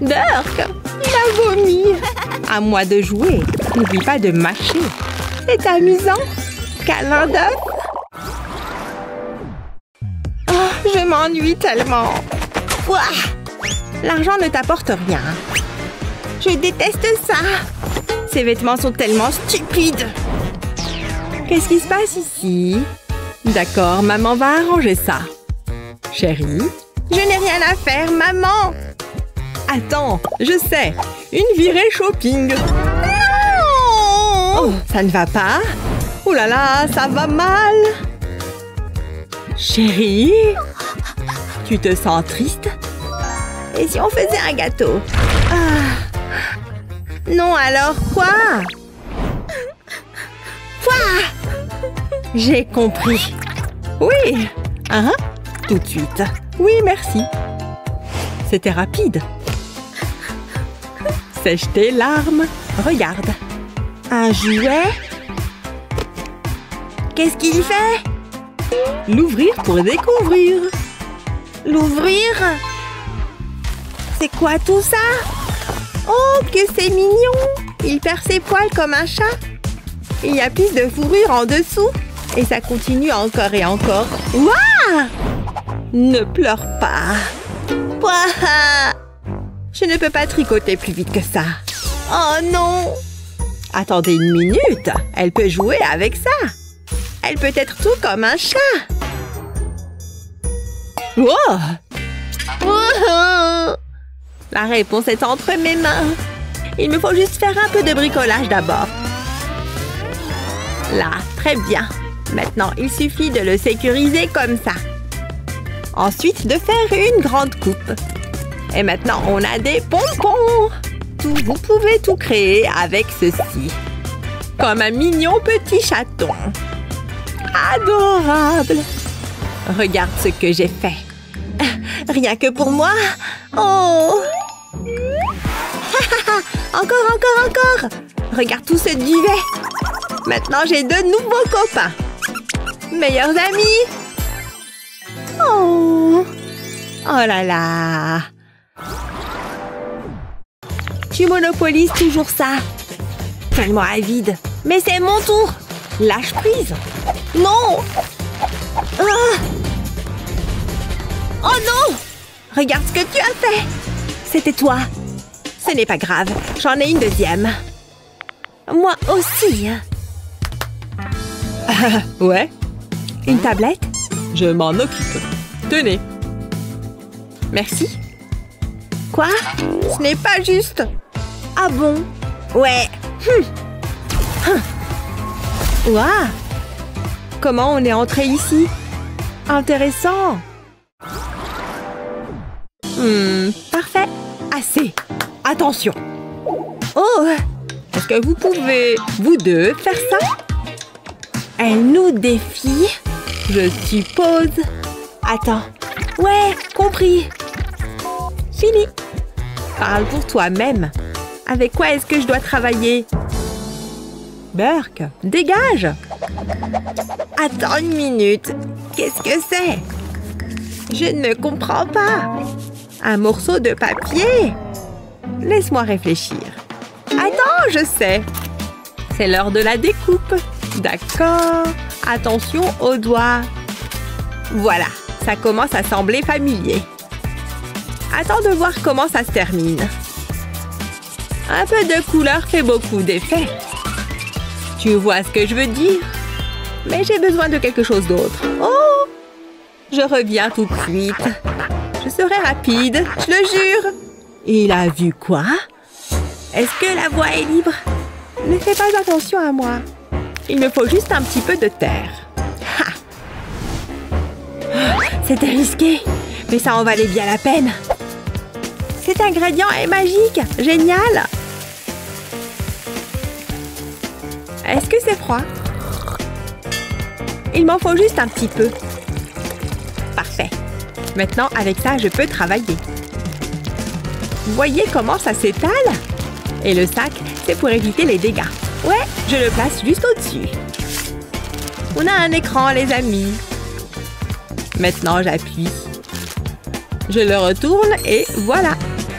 Burk, il a vomi. À moi de jouer. N'oublie pas de mâcher. C'est amusant. Câlin d'œuf. Oh, je m'ennuie tellement. Ouah! L'argent ne t'apporte rien. Je déteste ça. Ces vêtements sont tellement stupides. Qu'est-ce qui se passe ici? D'accord, maman va arranger ça. Chérie? Je n'ai rien à faire, maman. Attends, je sais. Une virée shopping. Non! Oh, ça ne va pas? Oh là là, ça va mal. Chérie? Tu te sens triste? Et si on faisait un gâteau? Ah. Non, alors quoi? Quoi? J'ai compris. Oui. Hein? Tout de suite. Oui, merci. C'était rapide. Sèche tes larmes. Regarde. Un jouet? Qu'est-ce qu'il fait? L'ouvrir pour découvrir. L'ouvrir? C'est quoi tout ça? Oh, que c'est mignon! Il perd ses poils comme un chat. Il y a plus de fourrure en dessous. Et ça continue encore et encore. Ouah! Ne pleure pas. Ouah! Je ne peux pas tricoter plus vite que ça. Oh non! Attendez une minute. Elle peut jouer avec ça. Elle peut être tout comme un chat. Wow! Wow! La réponse est entre mes mains. Il me faut juste faire un peu de bricolage d'abord. Là, très bien. Maintenant, il suffit de le sécuriser comme ça. Ensuite, de faire une grande coupe. Et maintenant, on a des pompons. Vous pouvez tout créer avec ceci. Comme un mignon petit chaton. Adorable. Regarde ce que j'ai fait. Rien que pour moi. Oh. Encore. Regarde tout ce duvet. Maintenant, j'ai de nouveaux copains. Meilleurs amis. Oh. Oh là là. Tu monopolises toujours ça. Tellement avide. Mais c'est mon tour. Lâche prise. Non. Ah. Oh non. Regarde ce que tu as fait. C'était toi. Ce n'est pas grave. J'en ai une deuxième. Moi aussi. Ouais. Une tablette? Je m'en occupe. Tenez. Merci. Quoi? Ce n'est pas juste. Ah bon? Ouais. Ouah. Comment on est entré ici? Intéressant. Parfait. Assez. Attention. Oh. Est-ce que vous pouvez, vous deux, faire ça? Elle nous défie. Je suppose. Attends. Ouais, compris. Fini. Parle pour toi-même. Avec quoi est-ce que je dois travailler? Burk, dégage. Attends une minute. Qu'est-ce que c'est? Je ne comprends pas. Un morceau de papier? Laisse-moi réfléchir. Attends, je sais. C'est l'heure de la découpe. D'accord. Attention aux doigts. Voilà, ça commence à sembler familier. Attends de voir comment ça se termine. Un peu de couleur fait beaucoup d'effet. Tu vois ce que je veux dire? Mais j'ai besoin de quelque chose d'autre. Oh! Je reviens tout de suite. Je serai rapide, je le jure. Il a vu quoi? Est-ce que la voie est libre? Ne fais pas attention à moi. Il me faut juste un petit peu de terre. C'était risqué, mais ça en valait bien la peine. Cet ingrédient est magique. Génial. Est-ce que c'est froid? Il m'en faut juste un petit peu. Parfait. Maintenant, avec ça, je peux travailler. Voyez comment ça s'étale? Et le sac, c'est pour éviter les dégâts. Ouais, je le place juste au-dessus. On a un écran, les amis. Maintenant, j'appuie. Je le retourne et voilà.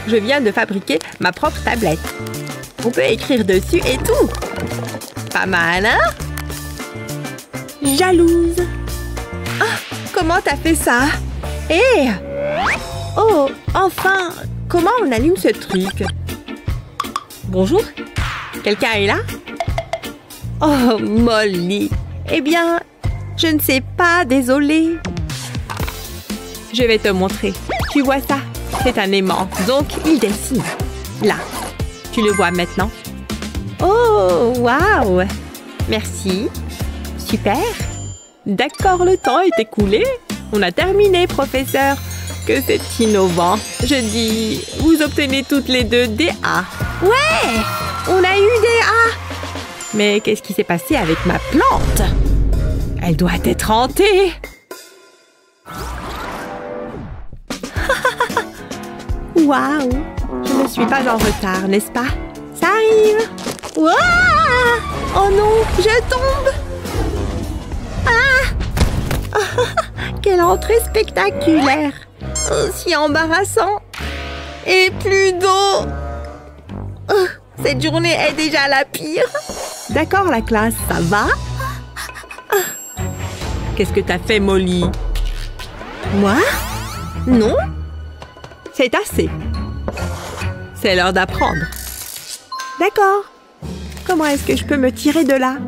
Je viens de fabriquer ma propre tablette. On peut écrire dessus et tout. Pas mal, hein? Jalouse. Ah, comment t'as fait ça? Hé! Oh, enfin! Comment on allume ce truc? Bonjour? Quelqu'un est là? Oh, Molly! Eh bien, je ne sais pas, désolée. Je vais te montrer. Tu vois ça? C'est un aimant, donc il dessine. Là. Tu le vois maintenant? Oh, waouh! Merci. Super. D'accord, le temps est écoulé. On a terminé, professeur. Que c'est innovant. Je dis, vous obtenez toutes les deux des A. Ouais! On a eu des A! Mais qu'est-ce qui s'est passé avec ma plante? Elle doit être hantée. Waouh! Je ne suis pas en retard, n'est-ce pas? Ça arrive! Ouah! Oh non, je tombe! Ah! Quelle entrée spectaculaire! Aussi embarrassant! Et plus d'eau! Cette journée est déjà la pire! D'accord, la classe, ça va? Qu'est-ce que t'as fait, Molly? Moi? Non? C'est assez. C'est l'heure d'apprendre. D'accord. Comment est-ce que je peux me tirer de là?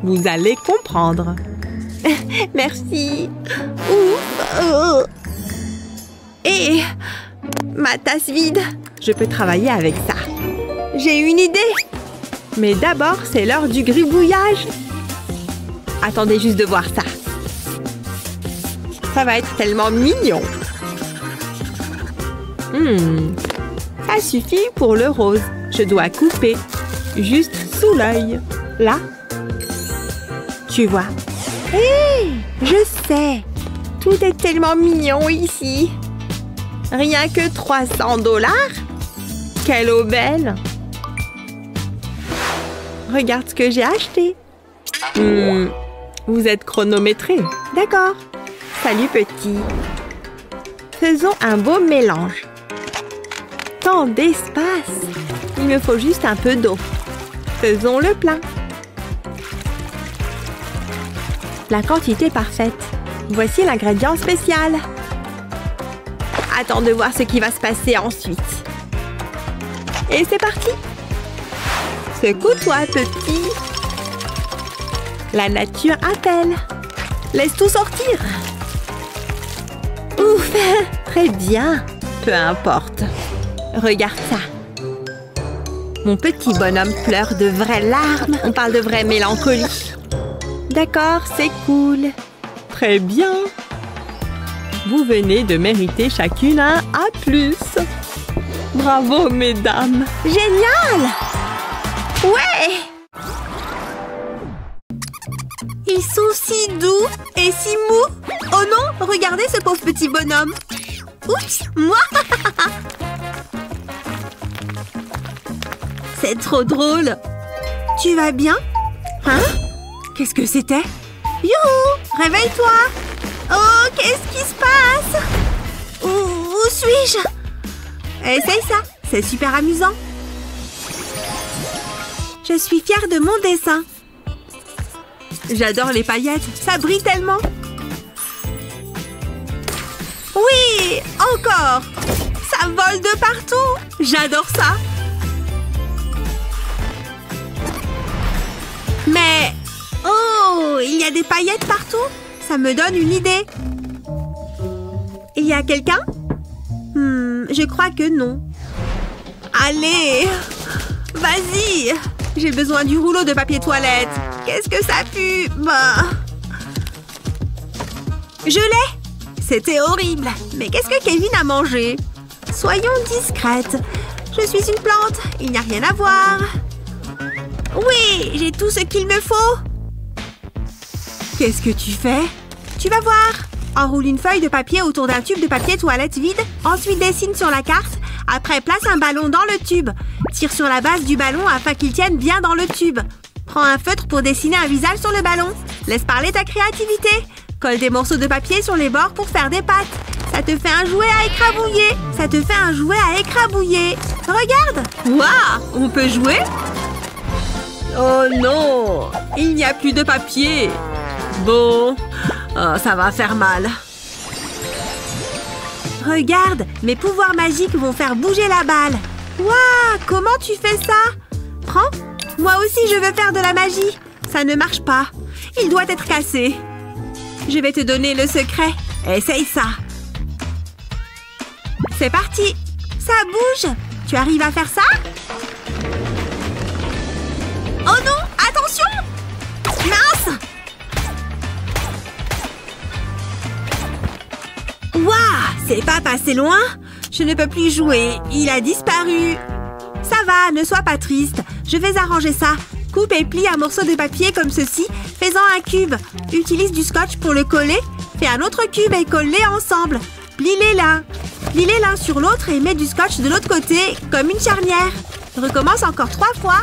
Vous allez comprendre. Merci. Ouf. Et ma tasse vide. Je peux travailler avec ça. J'ai une idée. Mais d'abord, c'est l'heure du gribouillage. Attendez juste de voir ça. Ça va être tellement mignon. Ça suffit pour le rose. Je dois couper juste sous l'œil. Là. Tu vois. Hé, je sais. Tout est tellement mignon ici. Rien que 300 $. Quelle aubaine. Regarde ce que j'ai acheté. Vous êtes chronométré. D'accord. Salut, petit. Faisons un beau mélange. Tant d'espace. Il me faut juste un peu d'eau. Faisons le plein. La quantité parfaite. Voici l'ingrédient spécial. Attends de voir ce qui va se passer ensuite. Et c'est parti. Secoue-toi, petit. La nature appelle. Laisse tout sortir. Ouf, très bien. Peu importe. Regarde ça. Mon petit bonhomme pleure de vraies larmes. On parle de vraie mélancolie. D'accord, c'est cool. Très bien. Vous venez de mériter chacune un A+. Bravo, mesdames. Génial! Ouais! Ils sont si doux et si mous. Oh non, regardez ce pauvre petit bonhomme. Oups, moi! C'est trop drôle. Tu vas bien? Hein? Qu'est-ce que c'était? Youhou! Réveille-toi! Oh, qu'est-ce qui se passe? Où suis-je? Essaye ça, c'est super amusant. Je suis fière de mon dessin. J'adore les paillettes, ça brille tellement. Oui, encore. Ça vole de partout. J'adore ça. Mais... oh, il y a des paillettes partout. Ça me donne une idée. Il y a quelqu'un? Je crois que non. Allez, vas-y. J'ai besoin du rouleau de papier toilette. Qu'est-ce que ça pue? Bah. Je l'ai. C'était horrible. Mais qu'est-ce que Kevin a mangé? Soyons discrètes. Je suis une plante, il n'y a rien à voir. Oui, j'ai tout ce qu'il me faut. Qu'est-ce que tu fais? Tu vas voir. Enroule une feuille de papier autour d'un tube de papier toilette vide. Ensuite, dessine sur la carte. Après, place un ballon dans le tube. Tire sur la base du ballon afin qu'il tienne bien dans le tube. Prends un feutre pour dessiner un visage sur le ballon. Laisse parler ta créativité. Colle des morceaux de papier sur les bords pour faire des pattes. Ça te fait un jouet à écrabouiller. Ça te fait un jouet à écrabouiller. Regarde. Waouh, on peut jouer? Oh non, il n'y a plus de papier. Bon, ça va faire mal. Regarde, mes pouvoirs magiques vont faire bouger la balle. Waouh, comment tu fais ça? Prends. Moi aussi, je veux faire de la magie. Ça ne marche pas. Il doit être cassé. Je vais te donner le secret. Essaye ça. C'est parti. Ça bouge. Tu arrives à faire ça? Oh non, attention! Mince! Waouh, c'est pas passé loin. Je ne peux plus jouer. Il a disparu. Ça va, ne sois pas triste. Je vais arranger ça. Coupe et plie un morceau de papier comme ceci. Fais-en un cube. Utilise du scotch pour le coller. Fais un autre cube et colle-les ensemble. Plie-les l'un. Plie-les l'un sur l'autre et mets du scotch de l'autre côté, comme une charnière. Recommence encore 3 fois,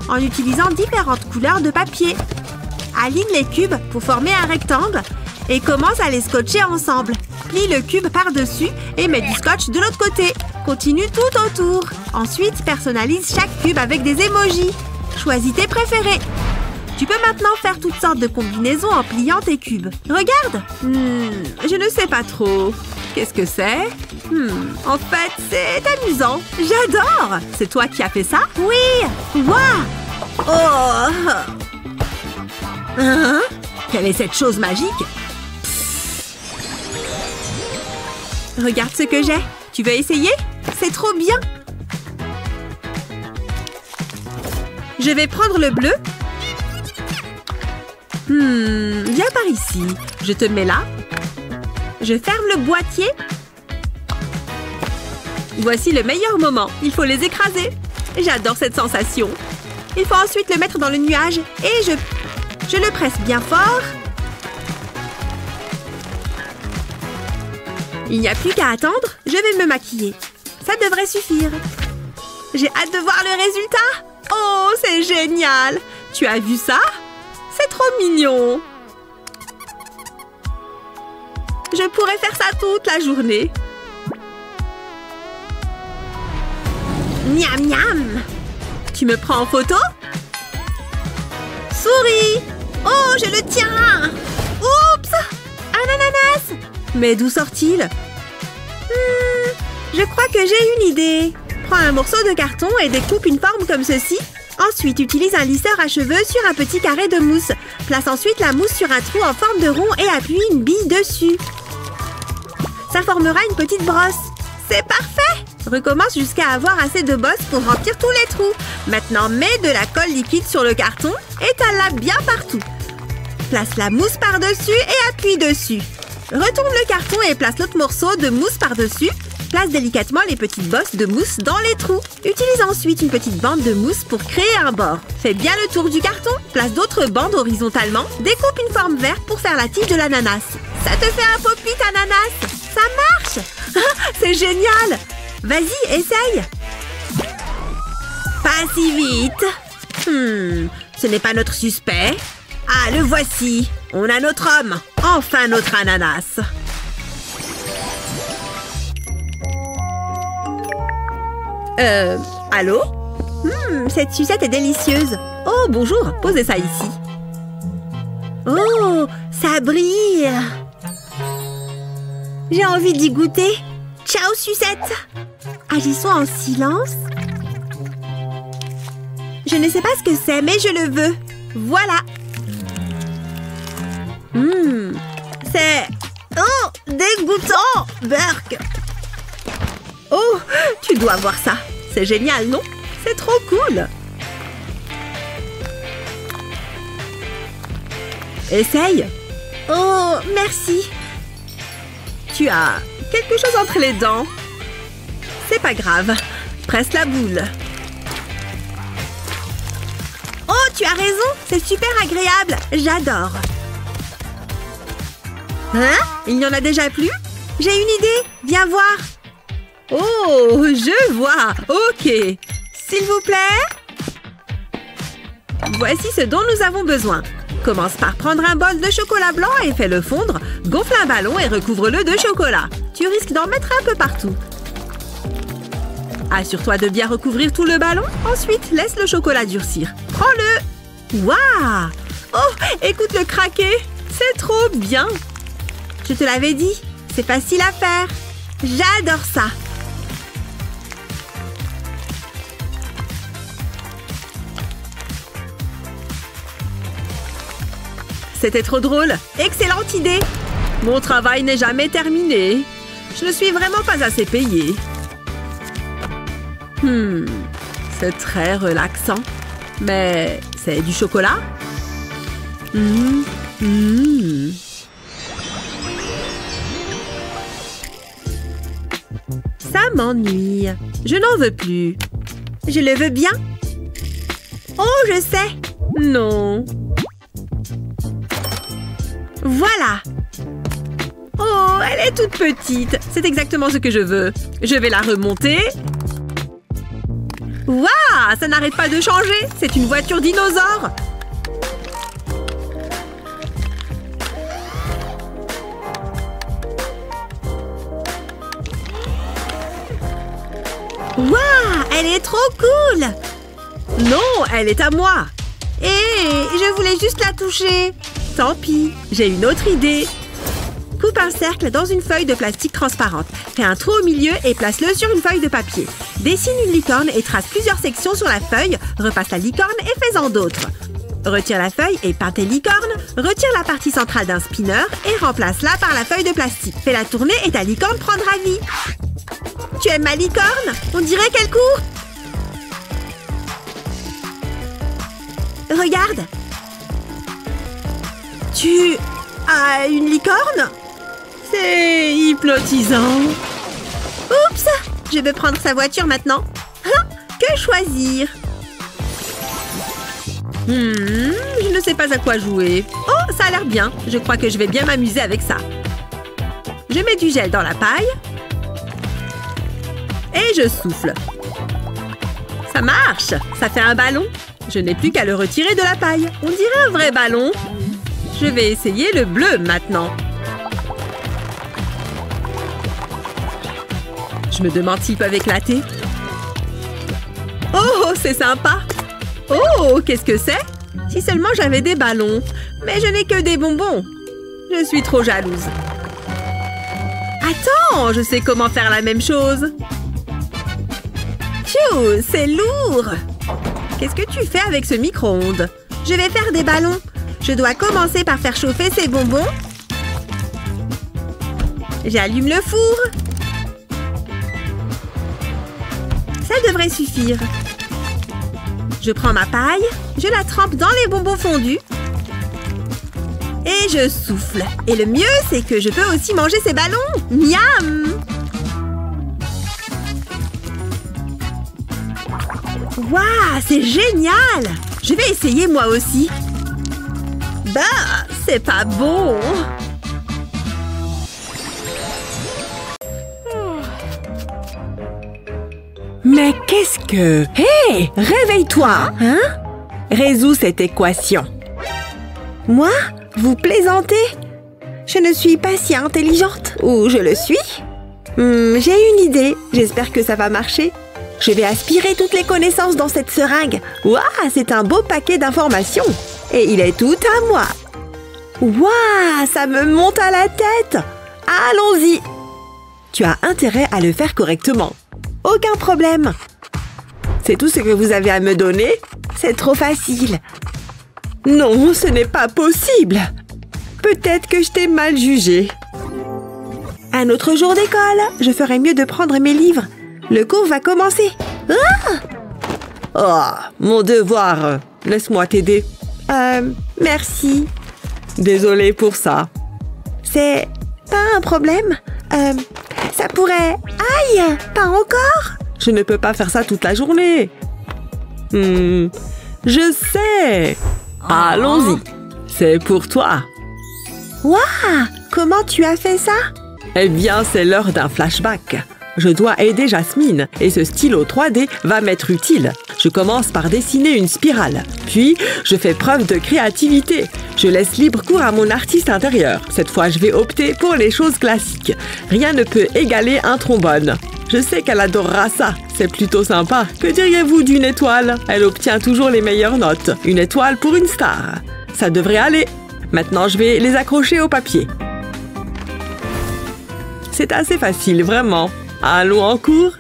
en utilisant différentes couleurs de papier. Aligne les cubes pour former un rectangle et commence à les scotcher ensemble. Plie le cube par-dessus et mets du scotch de l'autre côté. Continue tout autour. Ensuite, personnalise chaque cube avec des emojis. Choisis tes préférés. Tu peux maintenant faire toutes sortes de combinaisons en pliant tes cubes. Regarde. Je ne sais pas trop. Qu'est-ce que c'est? En fait, c'est amusant. J'adore. C'est toi qui as fait ça? Oui. Waouh. Oh. Hein? Quelle est cette chose magique? Regarde ce que j'ai. Tu veux essayer? C'est trop bien. Je vais prendre le bleu. Viens par ici. Je te mets là. Je ferme le boîtier. Voici le meilleur moment. Il faut les écraser. J'adore cette sensation. Il faut ensuite le mettre dans le nuage et je le presse bien fort. Il n'y a plus qu'à attendre. Je vais me maquiller. Ça devrait suffire. J'ai hâte de voir le résultat. Oh, c'est génial. Tu as vu ça? C'est trop mignon. Je pourrais faire ça toute la journée. Miam miam. Tu me prends en photo? Souris. Oh, je le tiens. Oups. Un ananas. Mais d'où sort-il? Je crois que j'ai une idée. Prends un morceau de carton et découpe une forme comme ceci. Ensuite, utilise un lisseur à cheveux sur un petit carré de mousse. Place ensuite la mousse sur un trou en forme de rond et appuie une bille dessus. Ça formera une petite brosse. C'est parfait! Recommence jusqu'à avoir assez de bosses pour remplir tous les trous. Maintenant, mets de la colle liquide sur le carton, étale-la bien partout. Place la mousse par-dessus et appuie dessus. Retourne le carton et place l'autre morceau de mousse par-dessus. Place délicatement les petites bosses de mousse dans les trous. Utilise ensuite une petite bande de mousse pour créer un bord. Fais bien le tour du carton. Place d'autres bandes horizontalement. Découpe une forme verte pour faire la tige de l'ananas. Ça te fait un pop-it ananas. Ça marche. C'est génial. Vas-y, essaye. Pas si vite. Ce n'est pas notre suspect. Ah, le voici. On a notre homme. Enfin notre ananas. Allô? Cette sucette est délicieuse. Oh, bonjour. Posez ça ici. Oh, ça brille. J'ai envie d'y goûter. Ciao, sucette. Agissons en silence. Je ne sais pas ce que c'est, mais je le veux. Voilà. C'est... Oh, dégoûtant, Burk. Oh, tu dois voir ça. C'est génial, non? C'est trop cool. Essaye. Oh, merci. Tu as quelque chose entre les dents. C'est pas grave. Presse la boule. Oh, tu as raison. C'est super agréable. J'adore. Hein? Il n'y en a déjà plus? J'ai une idée. Viens voir. Oh, je vois. Ok. S'il vous plaît. Voici ce dont nous avons besoin. Commence par prendre un bol de chocolat blanc et fais-le fondre. Gonfle un ballon et recouvre-le de chocolat. Tu risques d'en mettre un peu partout. Assure-toi de bien recouvrir tout le ballon. Ensuite, laisse le chocolat durcir. Prends-le. Waouh! Oh, écoute-le craquer. C'est trop bien. Je te l'avais dit, c'est facile à faire. J'adore ça. C'était trop drôle. Excellente idée. Mon travail n'est jamais terminé. Je ne suis vraiment pas assez payée. C'est très relaxant. Mais c'est du chocolat? Ça m'ennuie. Je n'en veux plus. Je le veux bien. Oh, je sais. Non. Voilà. Oh, elle est toute petite. C'est exactement ce que je veux. Je vais la remonter. Waouh, ça n'arrête pas de changer. C'est une voiture dinosaure. Waouh, elle est trop cool. Non, elle est à moi. Et je voulais juste la toucher. Tant pis, j'ai une autre idée. Coupe un cercle dans une feuille de plastique transparente. Fais un trou au milieu et place-le sur une feuille de papier. Dessine une licorne et trace plusieurs sections sur la feuille. Repasse la licorne et fais-en d'autres. Retire la feuille et peins tes licornes. Retire la partie centrale d'un spinner et remplace-la par la feuille de plastique. Fais-la tourner et ta licorne prendra vie. Tu aimes ma licorne? On dirait qu'elle court. Regarde. Tu as une licorne? C'est hypnotisant. Oups! Je vais prendre sa voiture maintenant. Hein? Que choisir? Je ne sais pas à quoi jouer. Oh, ça a l'air bien. Je crois que je vais bien m'amuser avec ça. Je mets du gel dans la paille. Et je souffle. Ça marche! Ça fait un ballon. Je n'ai plus qu'à le retirer de la paille. On dirait un vrai ballon. Je vais essayer le bleu maintenant. Je me demande s'il peut éclater. Oh, c'est sympa! Oh, qu'est-ce que c'est? Si seulement j'avais des ballons. Mais je n'ai que des bonbons. Je suis trop jalouse. Attends, je sais comment faire la même chose. Tchou, c'est lourd! Qu'est-ce que tu fais avec ce micro-ondes? Je vais faire des ballons. Je dois commencer par faire chauffer ces bonbons. J'allume le four. Ça devrait suffire. Je prends ma paille, je la trempe dans les bonbons fondus. Et je souffle. Et le mieux, c'est que je peux aussi manger ces ballons. Miam! Waouh, c'est génial! Je vais essayer moi aussi. Bah, c'est pas bon. Mais qu'est-ce que... Hé! Réveille-toi! Hein? Résous cette équation. Moi? Vous plaisantez? Je ne suis pas si intelligente. Ou je le suis? J'ai une idée. J'espère que ça va marcher. Je vais aspirer toutes les connaissances dans cette seringue. Waouh, c'est un beau paquet d'informations. Et il est tout à moi. Waouh, ça me monte à la tête. Allons-y. Tu as intérêt à le faire correctement. Aucun problème. C'est tout ce que vous avez à me donner? C'est trop facile. Non, ce n'est pas possible. Peut-être que je t'ai mal jugé. Un autre jour d'école, je ferais mieux de prendre mes livres. Le cours va commencer. Ah! Oh, mon devoir. Laisse-moi t'aider. Merci. Désolée pour ça. C'est pas un problème. Ça pourrait... Aïe! Pas encore? Je ne peux pas faire ça toute la journée. Je sais. Allons-y. C'est pour toi. Waouh! Comment tu as fait ça? Eh bien, c'est l'heure d'un flashback. Je dois aider Jasmine et ce stylo 3D va m'être utile. Je commence par dessiner une spirale. Puis, je fais preuve de créativité. Je laisse libre cours à mon artiste intérieur. Cette fois, je vais opter pour les choses classiques. Rien ne peut égaler un trombone. Je sais qu'elle adorera ça. C'est plutôt sympa. Que diriez-vous d'une étoile? Elle obtient toujours les meilleures notes. Une étoile pour une star. Ça devrait aller. Maintenant, je vais les accrocher au papier. C'est assez facile, vraiment. Allons en cours.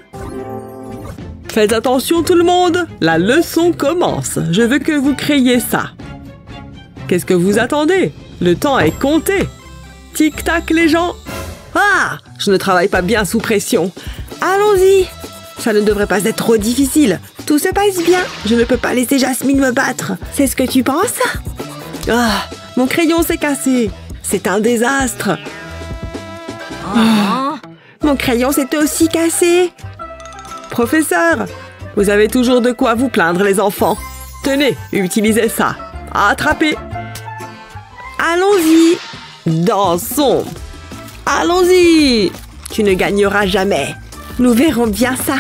Faites attention tout le monde, la leçon commence. Je veux que vous créiez ça. Qu'est-ce que vous attendez? Le temps est compté. Tic-tac les gens. Ah! Je ne travaille pas bien sous pression. Allons-y. Ça ne devrait pas être trop difficile. Tout se passe bien. Je ne peux pas laisser Jasmine me battre. C'est ce que tu penses? Ah! Mon crayon s'est cassé. C'est un désastre. Mon crayon s'est aussi cassé. Professeur, vous avez toujours de quoi vous plaindre, les enfants. Tenez, utilisez ça. Attrapez. Allons-y. Dansons. Allons-y. Tu ne gagneras jamais. Nous verrons bien ça.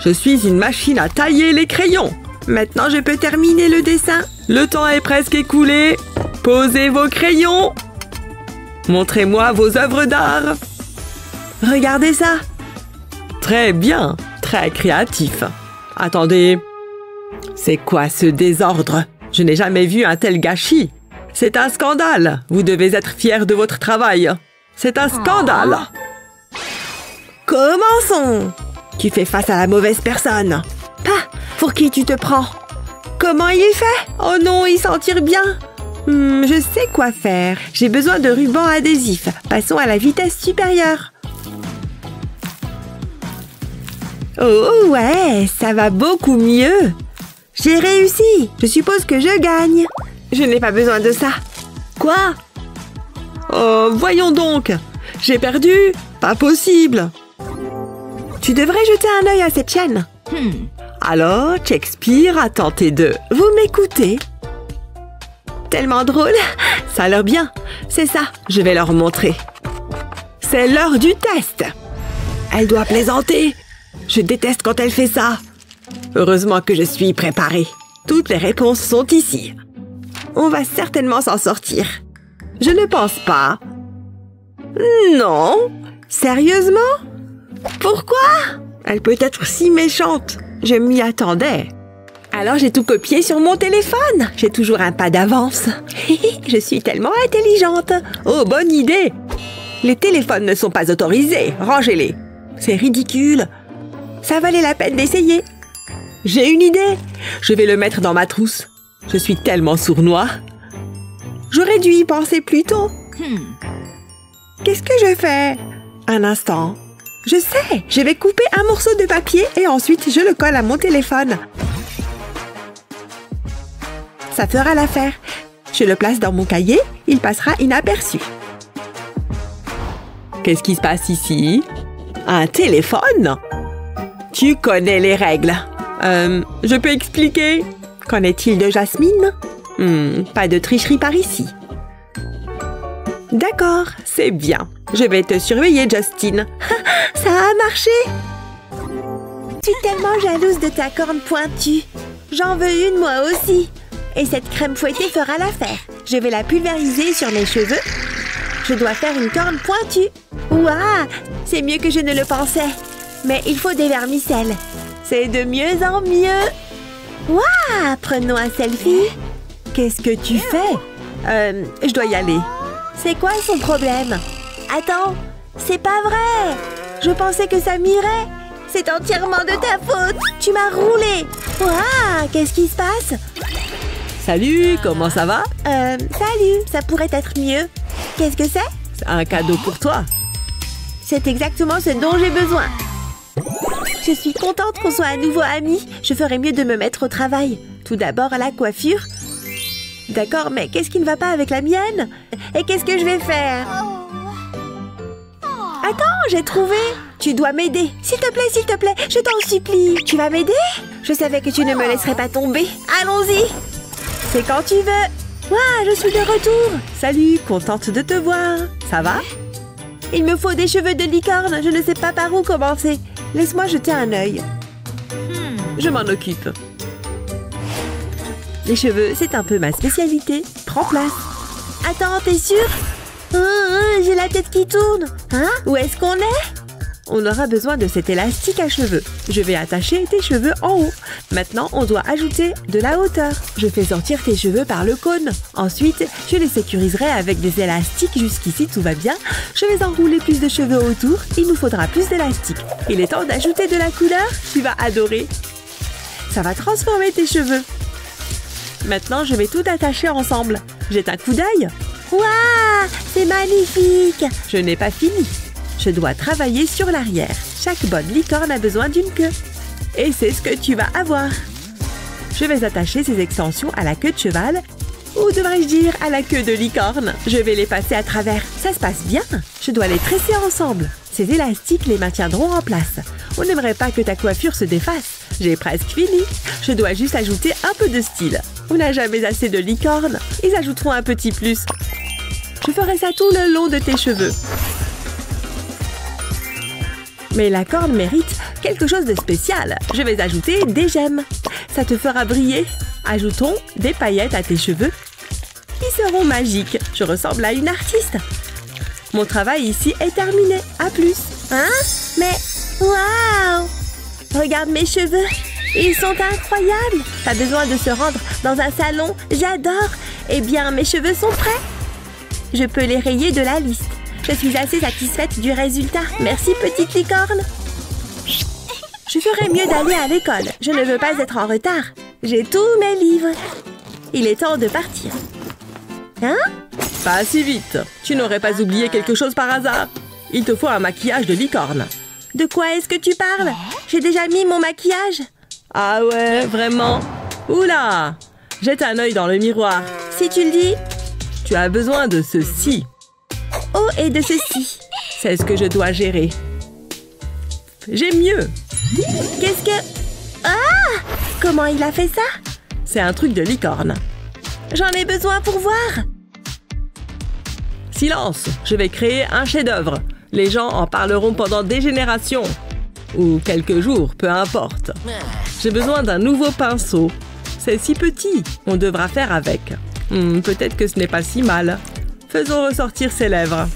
Je suis une machine à tailler les crayons. Maintenant, je peux terminer le dessin. Le temps est presque écoulé. Posez vos crayons. Montrez-moi vos œuvres d'art. Regardez ça. Très bien, très créatif. Attendez, c'est quoi ce désordre? Je n'ai jamais vu un tel gâchis. C'est un scandale. Vous devez être fiers de votre travail. C'est un scandale. Commençons. Tu fais face à la mauvaise personne. Pas. Pour qui tu te prends? Comment il fait? Oh non, il s'en tire bien. Je sais quoi faire. J'ai besoin de ruban adhésif. Passons à la vitesse supérieure. Oh ouais, ça va beaucoup mieux. J'ai réussi. Je suppose que je gagne. Je n'ai pas besoin de ça. Quoi? Oh, voyons donc. J'ai perdu. Pas possible. Tu devrais jeter un œil à cette chaîne. Alors, Shakespeare a tenté de... Vous m'écoutez? Tellement drôle. Ça a l'air bien. C'est ça. Je vais leur montrer. C'est l'heure du test. Elle doit plaisanter. Je déteste quand elle fait ça. Heureusement que je suis préparée. Toutes les réponses sont ici. On va certainement s'en sortir. Je ne pense pas. Non. Sérieusement? Pourquoi? Elle peut être si méchante. Je m'y attendais. Alors j'ai tout copié sur mon téléphone. J'ai toujours un pas d'avance. Je suis tellement intelligente. Oh, bonne idée. Les téléphones ne sont pas autorisés. Rangez-les. C'est ridicule. Ça valait la peine d'essayer. J'ai une idée. Je vais le mettre dans ma trousse. Je suis tellement sournois. J'aurais dû y penser plus tôt. Qu'est-ce que je fais? Un instant. Je sais. Je vais couper un morceau de papier et ensuite je le colle à mon téléphone. Ça fera l'affaire. Je le place dans mon cahier. Il passera inaperçu. Qu'est-ce qui se passe ici? Un téléphone? Tu connais les règles. Je peux expliquer. Qu'en est-il de Jasmine? Pas de tricherie par ici. D'accord, c'est bien. Je vais te surveiller, Justine. Ça a marché. Je suis tellement jalouse de ta corne pointue. J'en veux une moi aussi. Et cette crème fouettée fera l'affaire. Je vais la pulvériser sur mes cheveux. Je dois faire une corne pointue. Ouah, c'est mieux que je ne le pensais. Mais il faut des vermicelles. C'est de mieux en mieux. Ouah, prenons un selfie. Qu'est-ce que tu fais? Je dois y aller. C'est quoi son problème? Attends, c'est pas vrai. Je pensais que ça m'irait. C'est entièrement de ta faute. Tu m'as roulé. Ouah, qu'est-ce qui se passe? Salut, comment ça va? Salut, ça pourrait être mieux. Qu'est-ce que c'est? C'est un cadeau pour toi. C'est exactement ce dont j'ai besoin. Je suis contente qu'on soit à nouveau amis. Je ferais mieux de me mettre au travail. Tout d'abord, la coiffure. D'accord, mais qu'est-ce qui ne va pas avec la mienne? Et qu'est-ce que je vais faire? Attends, j'ai trouvé. Tu dois m'aider. S'il te plaît, je t'en supplie. Tu vas m'aider? Je savais que tu ne me laisserais pas tomber. Allons-y. C'est quand tu veux. Ouah, je suis de retour. Salut, contente de te voir. Ça va? Il me faut des cheveux de licorne. Je ne sais pas par où commencer. Laisse-moi jeter un œil. Je m'en occupe. Les cheveux, c'est un peu ma spécialité. Prends place. Attends, t'es sûre? J'ai la tête qui tourne. Hein? Où est-ce qu'on est? On aura besoin de cet élastique à cheveux. Je vais attacher tes cheveux en haut. Maintenant, on doit ajouter de la hauteur. Je fais sortir tes cheveux par le cône. Ensuite, je les sécuriserai avec des élastiques. Jusqu'ici, tout va bien. Je vais enrouler plus de cheveux autour. Il nous faudra plus d'élastiques. Il est temps d'ajouter de la couleur. Tu vas adorer. Ça va transformer tes cheveux. Maintenant, je vais tout attacher ensemble. Jette un coup d'œil. Waouh, c'est magnifique. Je n'ai pas fini. Je dois travailler sur l'arrière. Chaque bonne licorne a besoin d'une queue. Et c'est ce que tu vas avoir. Je vais attacher ces extensions à la queue de cheval, ou devrais-je dire à la queue de licorne. Je vais les passer à travers. Ça se passe bien. Je dois les tresser ensemble. Ces élastiques les maintiendront en place. On n'aimerait pas que ta coiffure se défasse. J'ai presque fini. Je dois juste ajouter un peu de style. On n'a jamais assez de licornes. Ils ajouteront un petit plus. Je ferai ça tout le long de tes cheveux. Mais la corne mérite quelque chose de spécial. Je vais ajouter des gemmes. Ça te fera briller. Ajoutons des paillettes à tes cheveux. Ils seront magiques. Je ressemble à une artiste. Mon travail ici est terminé. À plus. Hein? Mais... waouh! Regarde mes cheveux. Ils sont incroyables. Pas besoin de se rendre dans un salon. J'adore. Eh bien, mes cheveux sont prêts. Je peux les rayer de la liste. Je suis assez satisfaite du résultat. Merci, petite licorne. Je ferais mieux d'aller à l'école. Je ne veux pas être en retard. J'ai tous mes livres. Il est temps de partir. Hein? Pas si vite. Tu n'aurais pas oublié quelque chose par hasard? Il te faut un maquillage de licorne. De quoi est-ce que tu parles? J'ai déjà mis mon maquillage. Ah ouais, vraiment? Oula! Jette un œil dans le miroir. Si tu le dis. Tu as besoin de ceci. Oh, et de ceci. C'est ce que je dois gérer. J'ai mieux. Qu'est-ce que... Ah! Comment il a fait ça? C'est un truc de licorne. J'en ai besoin pour voir. Silence! Je vais créer un chef-d'œuvre. Les gens en parleront pendant des générations. Ou quelques jours, peu importe. J'ai besoin d'un nouveau pinceau. C'est si petit. On devra faire avec. Peut-être que ce n'est pas si mal. Faisons ressortir ses lèvres.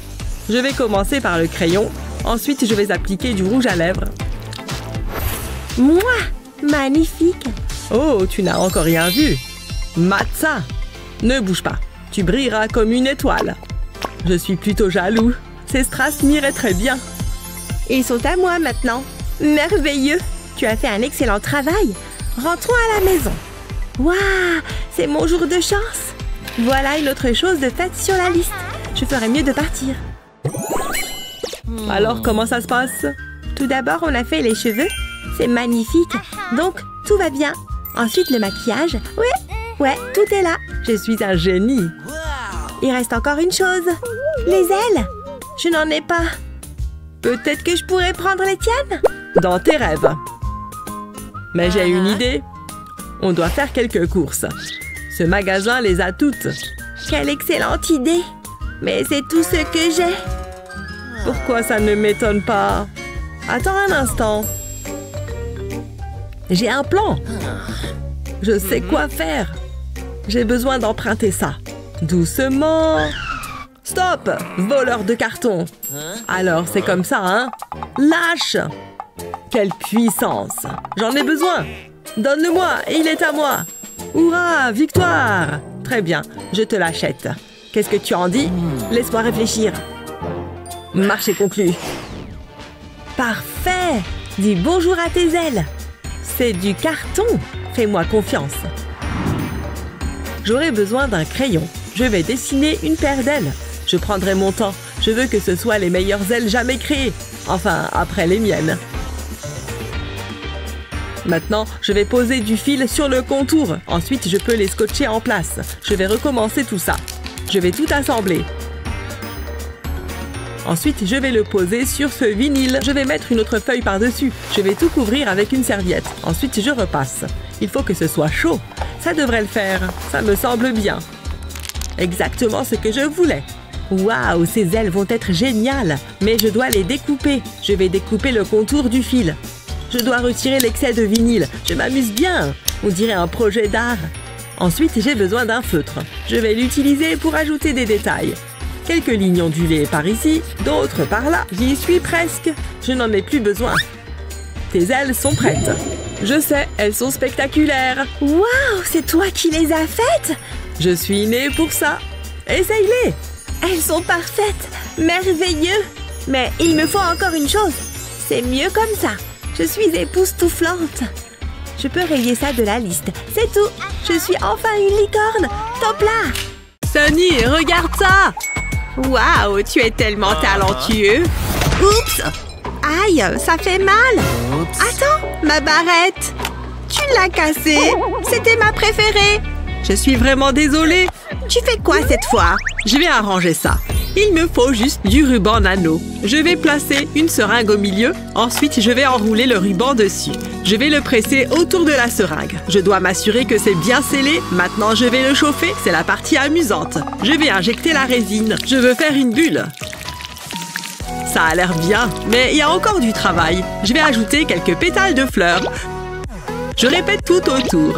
Je vais commencer par le crayon. Ensuite, je vais appliquer du rouge à lèvres. Moi! Magnifique! Oh, tu n'as encore rien vu. Mate ça. Ne bouge pas. Tu brilleras comme une étoile. Je suis plutôt jaloux. Ces strass m'iraient très bien. Ils sont à moi maintenant. Merveilleux! Tu as fait un excellent travail. Rentrons à la maison. Waouh! C'est mon jour de chance. Voilà une autre chose de faite sur la liste. Je ferais mieux de partir. Alors, comment ça se passe? Tout d'abord, on a fait les cheveux. C'est magnifique. Donc, tout va bien. Ensuite, le maquillage. Ouais, tout est là. Je suis un génie. Il reste encore une chose. Les ailes. Je n'en ai pas. Peut-être que je pourrais prendre les tiennes? Dans tes rêves. Mais j'ai une idée. On doit faire quelques courses. Ce magasin les a toutes. Quelle excellente idée. Mais c'est tout ce que j'ai. Pourquoi ça ne m'étonne pas? Attends un instant. J'ai un plan. Je sais quoi faire. J'ai besoin d'emprunter ça. Doucement. Stop! Voleur de carton. Alors, c'est comme ça, hein? Lâche! Quelle puissance! J'en ai besoin! Donne-le-moi, il est à moi! Hurrah! Victoire! Très bien, je te l'achète. Qu'est-ce que tu en dis? Laisse-moi réfléchir. Marché conclu. Parfait! Dis bonjour à tes ailes. C'est du carton. Fais-moi confiance. J'aurai besoin d'un crayon. Je vais dessiner une paire d'ailes. Je prendrai mon temps. Je veux que ce soit les meilleures ailes jamais créées. Enfin, après les miennes. Maintenant, je vais poser du fil sur le contour. Ensuite, je peux les scotcher en place. Je vais recommencer tout ça. Je vais tout assembler. Ensuite, je vais le poser sur ce vinyle. Je vais mettre une autre feuille par-dessus. Je vais tout couvrir avec une serviette. Ensuite, je repasse. Il faut que ce soit chaud. Ça devrait le faire. Ça me semble bien. Exactement ce que je voulais. Waouh, ces ailes vont être géniales. Mais je dois les découper. Je vais découper le contour du fil. Je dois retirer l'excès de vinyle. Je m'amuse bien. On dirait un projet d'art. Ensuite, j'ai besoin d'un feutre. Je vais l'utiliser pour ajouter des détails. Quelques lignes ondulées par ici, d'autres par là. J'y suis presque. Je n'en ai plus besoin. Tes ailes sont prêtes. Je sais, elles sont spectaculaires. Waouh, c'est toi qui les as faites? Je suis née pour ça. Essaye-les. Elles sont parfaites, merveilleux. Mais il me faut encore une chose. C'est mieux comme ça. Je suis époustouflante. Je peux rayer ça de la liste. C'est tout. Je suis enfin une licorne. Top là. Sunny, regarde ça. Waouh, tu es tellement talentueux. Oups. Aïe, ça fait mal. Attends, ma barrette. Tu l'as cassée. C'était ma préférée. Je suis vraiment désolée. Tu fais quoi cette fois? Je vais arranger ça. Il me faut juste du ruban nano. Je vais placer une seringue au milieu. Ensuite, je vais enrouler le ruban dessus. Je vais le presser autour de la seringue. Je dois m'assurer que c'est bien scellé. Maintenant, je vais le chauffer. C'est la partie amusante. Je vais injecter la résine. Je veux faire une bulle. Ça a l'air bien, mais il y a encore du travail. Je vais ajouter quelques pétales de fleurs. Je répète tout autour.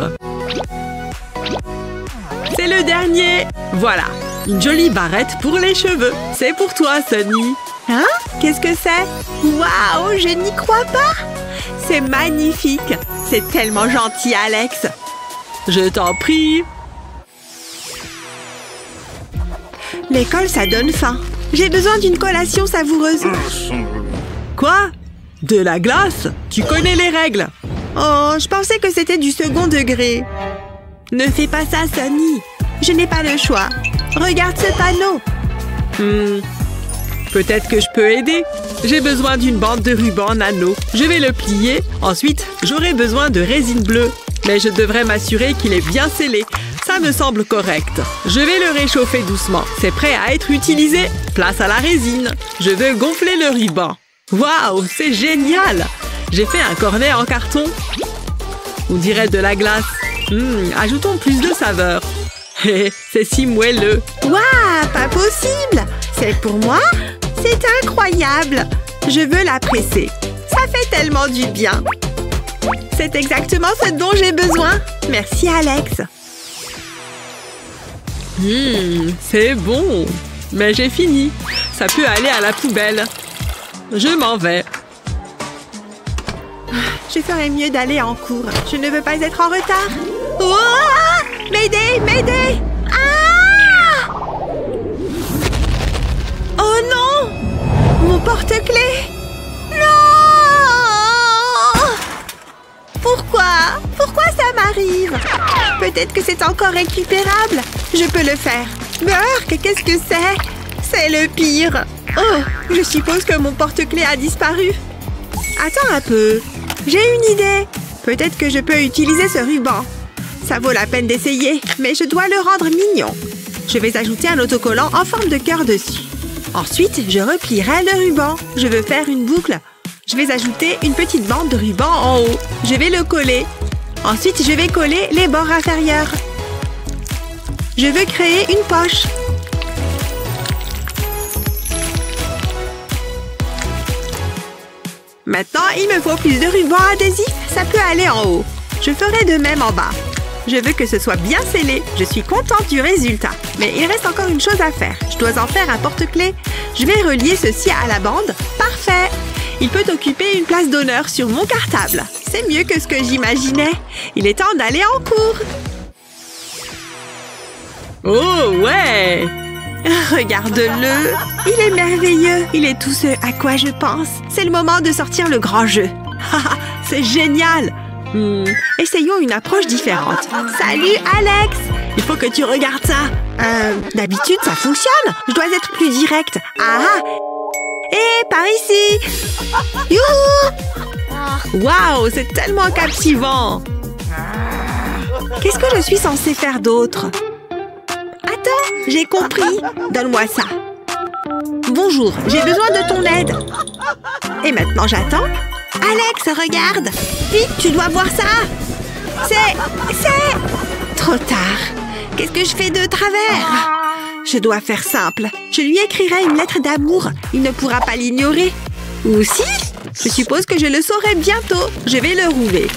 C'est le dernier. Voilà, une jolie barrette pour les cheveux. C'est pour toi, Sunny. Hein? Qu'est-ce que c'est? Waouh, je n'y crois pas. C'est magnifique. C'est tellement gentil, Alex. Je t'en prie. L'école, ça donne faim. J'ai besoin d'une collation savoureuse. Quoi? De la glace? Tu connais les règles. Oh, je pensais que c'était du second degré. Ne fais pas ça, Sunny. Je n'ai pas le choix. Regarde ce panneau. Peut-être que je peux aider. J'ai besoin d'une bande de ruban nano. Je vais le plier. Ensuite, j'aurai besoin de résine bleue. Mais je devrais m'assurer qu'il est bien scellé. Ça me semble correct. Je vais le réchauffer doucement. C'est prêt à être utilisé. Place à la résine. Je veux gonfler le ruban. Waouh, c'est génial! J'ai fait un cornet en carton. On dirait de la glace. Ajoutons plus de saveur. C'est si moelleux. Waouh, pas possible! C'est pour moi? C'est incroyable! Je veux la presser. Ça fait tellement du bien. C'est exactement ce dont j'ai besoin. Merci, Alex. C'est bon. Mais j'ai fini. Ça peut aller à la poubelle. Je m'en vais. Je ferais mieux d'aller en cours. Je ne veux pas être en retard. Oh! M'aider, m'aider! Ah! Oh non! Mon porte-clés! Non! Pourquoi? Pourquoi ça m'arrive? Peut-être que c'est encore récupérable. Je peux le faire. Burk, qu'est-ce que c'est? C'est le pire. Oh, je suppose que mon porte-clés a disparu. Attends un peu. J'ai une idée. Peut-être que je peux utiliser ce ruban. Ça vaut la peine d'essayer, mais je dois le rendre mignon. Je vais ajouter un autocollant en forme de cœur dessus. Ensuite, je replierai le ruban. Je veux faire une boucle. Je vais ajouter une petite bande de ruban en haut. Je vais le coller. Ensuite, je vais coller les bords inférieurs. Je veux créer une poche. Maintenant, il me faut plus de ruban adhésif. Ça peut aller en haut. Je ferai de même en bas. Je veux que ce soit bien scellé. Je suis contente du résultat. Mais il reste encore une chose à faire. Je dois en faire un porte-clés. Je vais relier ceci à la bande. Parfait! Il peut occuper une place d'honneur sur mon cartable. C'est mieux que ce que j'imaginais. Il est temps d'aller en cours. Oh, ouais! Regarde-le. Il est merveilleux. Il est tout ce à quoi je pense. C'est le moment de sortir le grand jeu. C'est génial. Essayons une approche différente. Salut, Alex. Il faut que tu regardes ça. D'habitude, ça fonctionne. Je dois être plus directe. Hé, par ici. Youhou! Waouh, c'est tellement captivant. Qu'est-ce que je suis censée faire d'autre? Attends, j'ai compris. Donne-moi ça. Bonjour, j'ai besoin de ton aide. Et maintenant, j'attends. Alex, regarde. Vite, tu dois voir ça. C'est... Trop tard. Qu'est-ce que je fais de travers? Je dois faire simple. Je lui écrirai une lettre d'amour. Il ne pourra pas l'ignorer. Ou si? Je suppose que je le saurai bientôt. Je vais le rouler.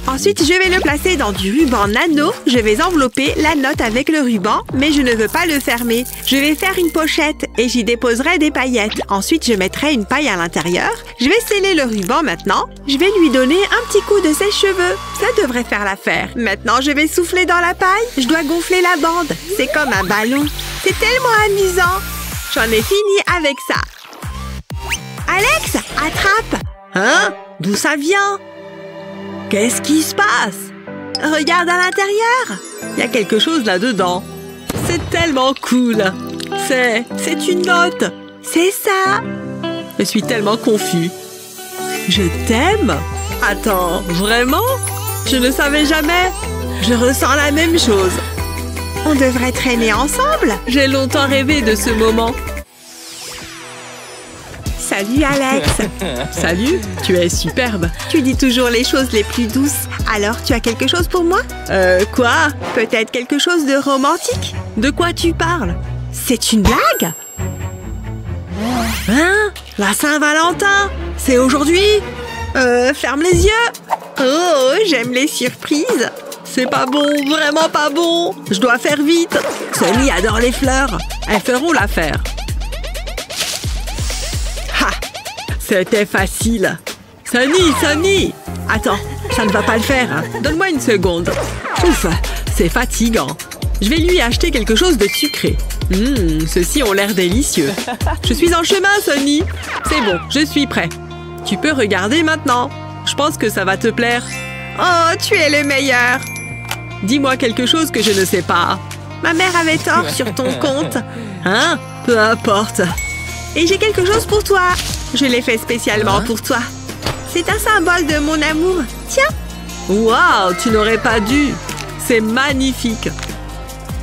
Ensuite, je vais le placer dans du ruban nano. Je vais envelopper la note avec le ruban, mais je ne veux pas le fermer. Je vais faire une pochette et j'y déposerai des paillettes. Ensuite, je mettrai une paille à l'intérieur. Je vais sceller le ruban maintenant. Je vais lui donner un petit coup de sèche-cheveux. Ça devrait faire l'affaire. Maintenant, je vais souffler dans la paille. Je dois gonfler la bande. C'est comme un ballon. C'est tellement amusant. J'en ai fini avec ça. Alex, attrape! Hein? D'où ça vient? Qu'est-ce qui se passe? Regarde à l'intérieur. Il y a quelque chose là-dedans. C'est tellement cool. C'est une note. C'est ça. Je suis tellement confus. Je t'aime? Attends, vraiment? Je ne savais jamais. Je ressens la même chose. On devrait traîner ensemble. J'ai longtemps rêvé de ce moment. Salut Alex. Salut, tu es superbe. Tu dis toujours les choses les plus douces. Alors, tu as quelque chose pour moi? Quoi? Peut-être quelque chose de romantique? De quoi tu parles? C'est une blague? Hein? La Saint-Valentin? C'est aujourd'hui? Ferme les yeux. Oh, j'aime les surprises. C'est pas bon, vraiment pas bon. Je dois faire vite. Sunny adore les fleurs. Elles feront l'affaire. C'était facile. Sunny! Attends, ça ne va pas le faire. Hein. Donne-moi une seconde. Ouf, c'est fatigant. Je vais lui acheter quelque chose de sucré. Ceux-ci ont l'air délicieux. Je suis en chemin, Sunny. C'est bon, je suis prêt. Tu peux regarder maintenant. Je pense que ça va te plaire. Oh, tu es le meilleur. Dis-moi quelque chose que je ne sais pas. Ma mère avait tort sur ton compte. Hein? Peu importe. Et j'ai quelque chose pour toi. Je l'ai fait spécialement pour toi. C'est un symbole de mon amour. Tiens. Waouh, tu n'aurais pas dû. C'est magnifique.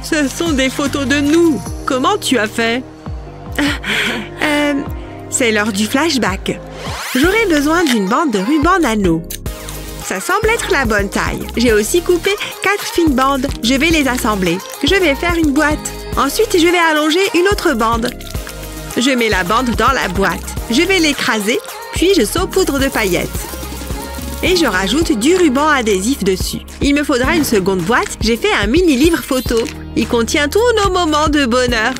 Ce sont des photos de nous. Comment tu as fait? C'est l'heure du flashback. J'aurai besoin d'une bande de ruban nano. Ça semble être la bonne taille. J'ai aussi coupé 4 fines bandes. Je vais les assembler. Je vais faire une boîte. Ensuite, je vais allonger une autre bande. Je mets la bande dans la boîte. Je vais l'écraser, puis je saupoudre de paillettes. Et je rajoute du ruban adhésif dessus. Il me faudra une seconde boîte. J'ai fait un mini-livre photo. Il contient tous nos moments de bonheur.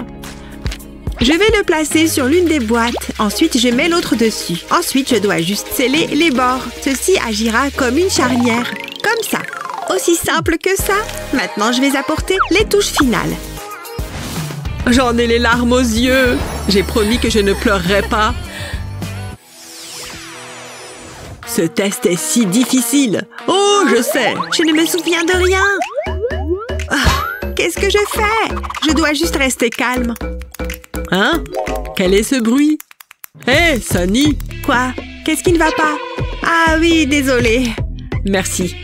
Je vais le placer sur l'une des boîtes. Ensuite, je mets l'autre dessus. Ensuite, je dois juste sceller les bords. Ceci agira comme une charnière. Comme ça. Aussi simple que ça. Maintenant, je vais apporter les touches finales. J'en ai les larmes aux yeux. J'ai promis que je ne pleurerais pas. Ce test est si difficile. Oh, je sais. Je ne me souviens de rien. Qu'est-ce que je fais? Je dois juste rester calme. Hein? Quel est ce bruit? Hé, Sunny! Quoi? Qu'est-ce qui ne va pas? Ah oui, désolée. Merci.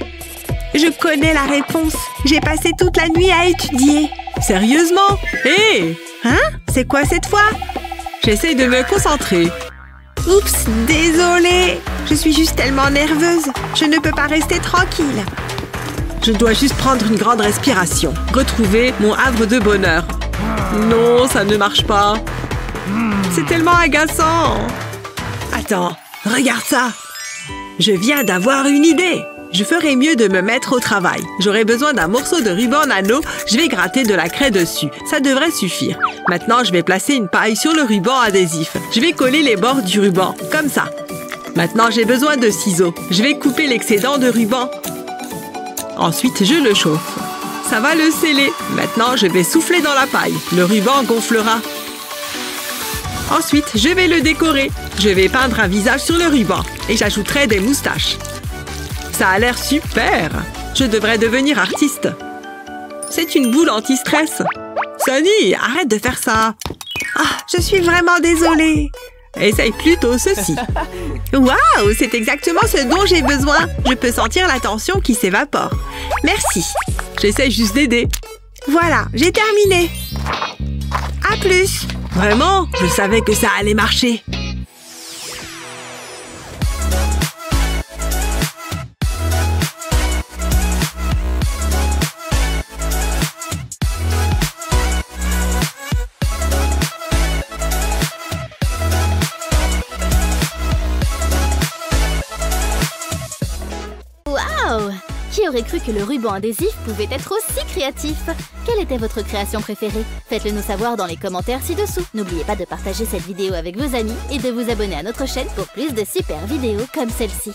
Je connais la réponse. J'ai passé toute la nuit à étudier. Sérieusement? Hé! Hein? C'est quoi cette fois? J'essaie de me concentrer. Oups, désolée. Je suis juste tellement nerveuse. Je ne peux pas rester tranquille. Je dois juste prendre une grande respiration. Retrouver mon havre de bonheur. Non, ça ne marche pas. C'est tellement agaçant. Attends, regarde ça. Je viens d'avoir une idée. Je ferais mieux de me mettre au travail. J'aurai besoin d'un morceau de ruban nano. Je vais gratter de la craie dessus. Ça devrait suffire. Maintenant, je vais placer une paille sur le ruban adhésif. Je vais coller les bords du ruban, comme ça. Maintenant, j'ai besoin de ciseaux. Je vais couper l'excédent de ruban. Ensuite, je le chauffe. Ça va le sceller. Maintenant, je vais souffler dans la paille. Le ruban gonflera. Ensuite, je vais le décorer. Je vais peindre un visage sur le ruban. Et j'ajouterai des moustaches. Ça a l'air super. Je devrais devenir artiste. C'est une boule anti-stress. Sunny, arrête de faire ça. Je suis vraiment désolée. Essaye plutôt ceci. Waouh, c'est exactement ce dont j'ai besoin. Je peux sentir la tension qui s'évapore. Merci. J'essaie juste d'aider. Voilà, j'ai terminé. À plus. Vraiment? Je savais que ça allait marcher. Waouh! Qui aurait cru que le ruban adhésif pouvait être aussi créatif? Quelle était votre création préférée? Faites-le nous savoir dans les commentaires ci-dessous. N'oubliez pas de partager cette vidéo avec vos amis et de vous abonner à notre chaîne pour plus de super vidéos comme celle-ci.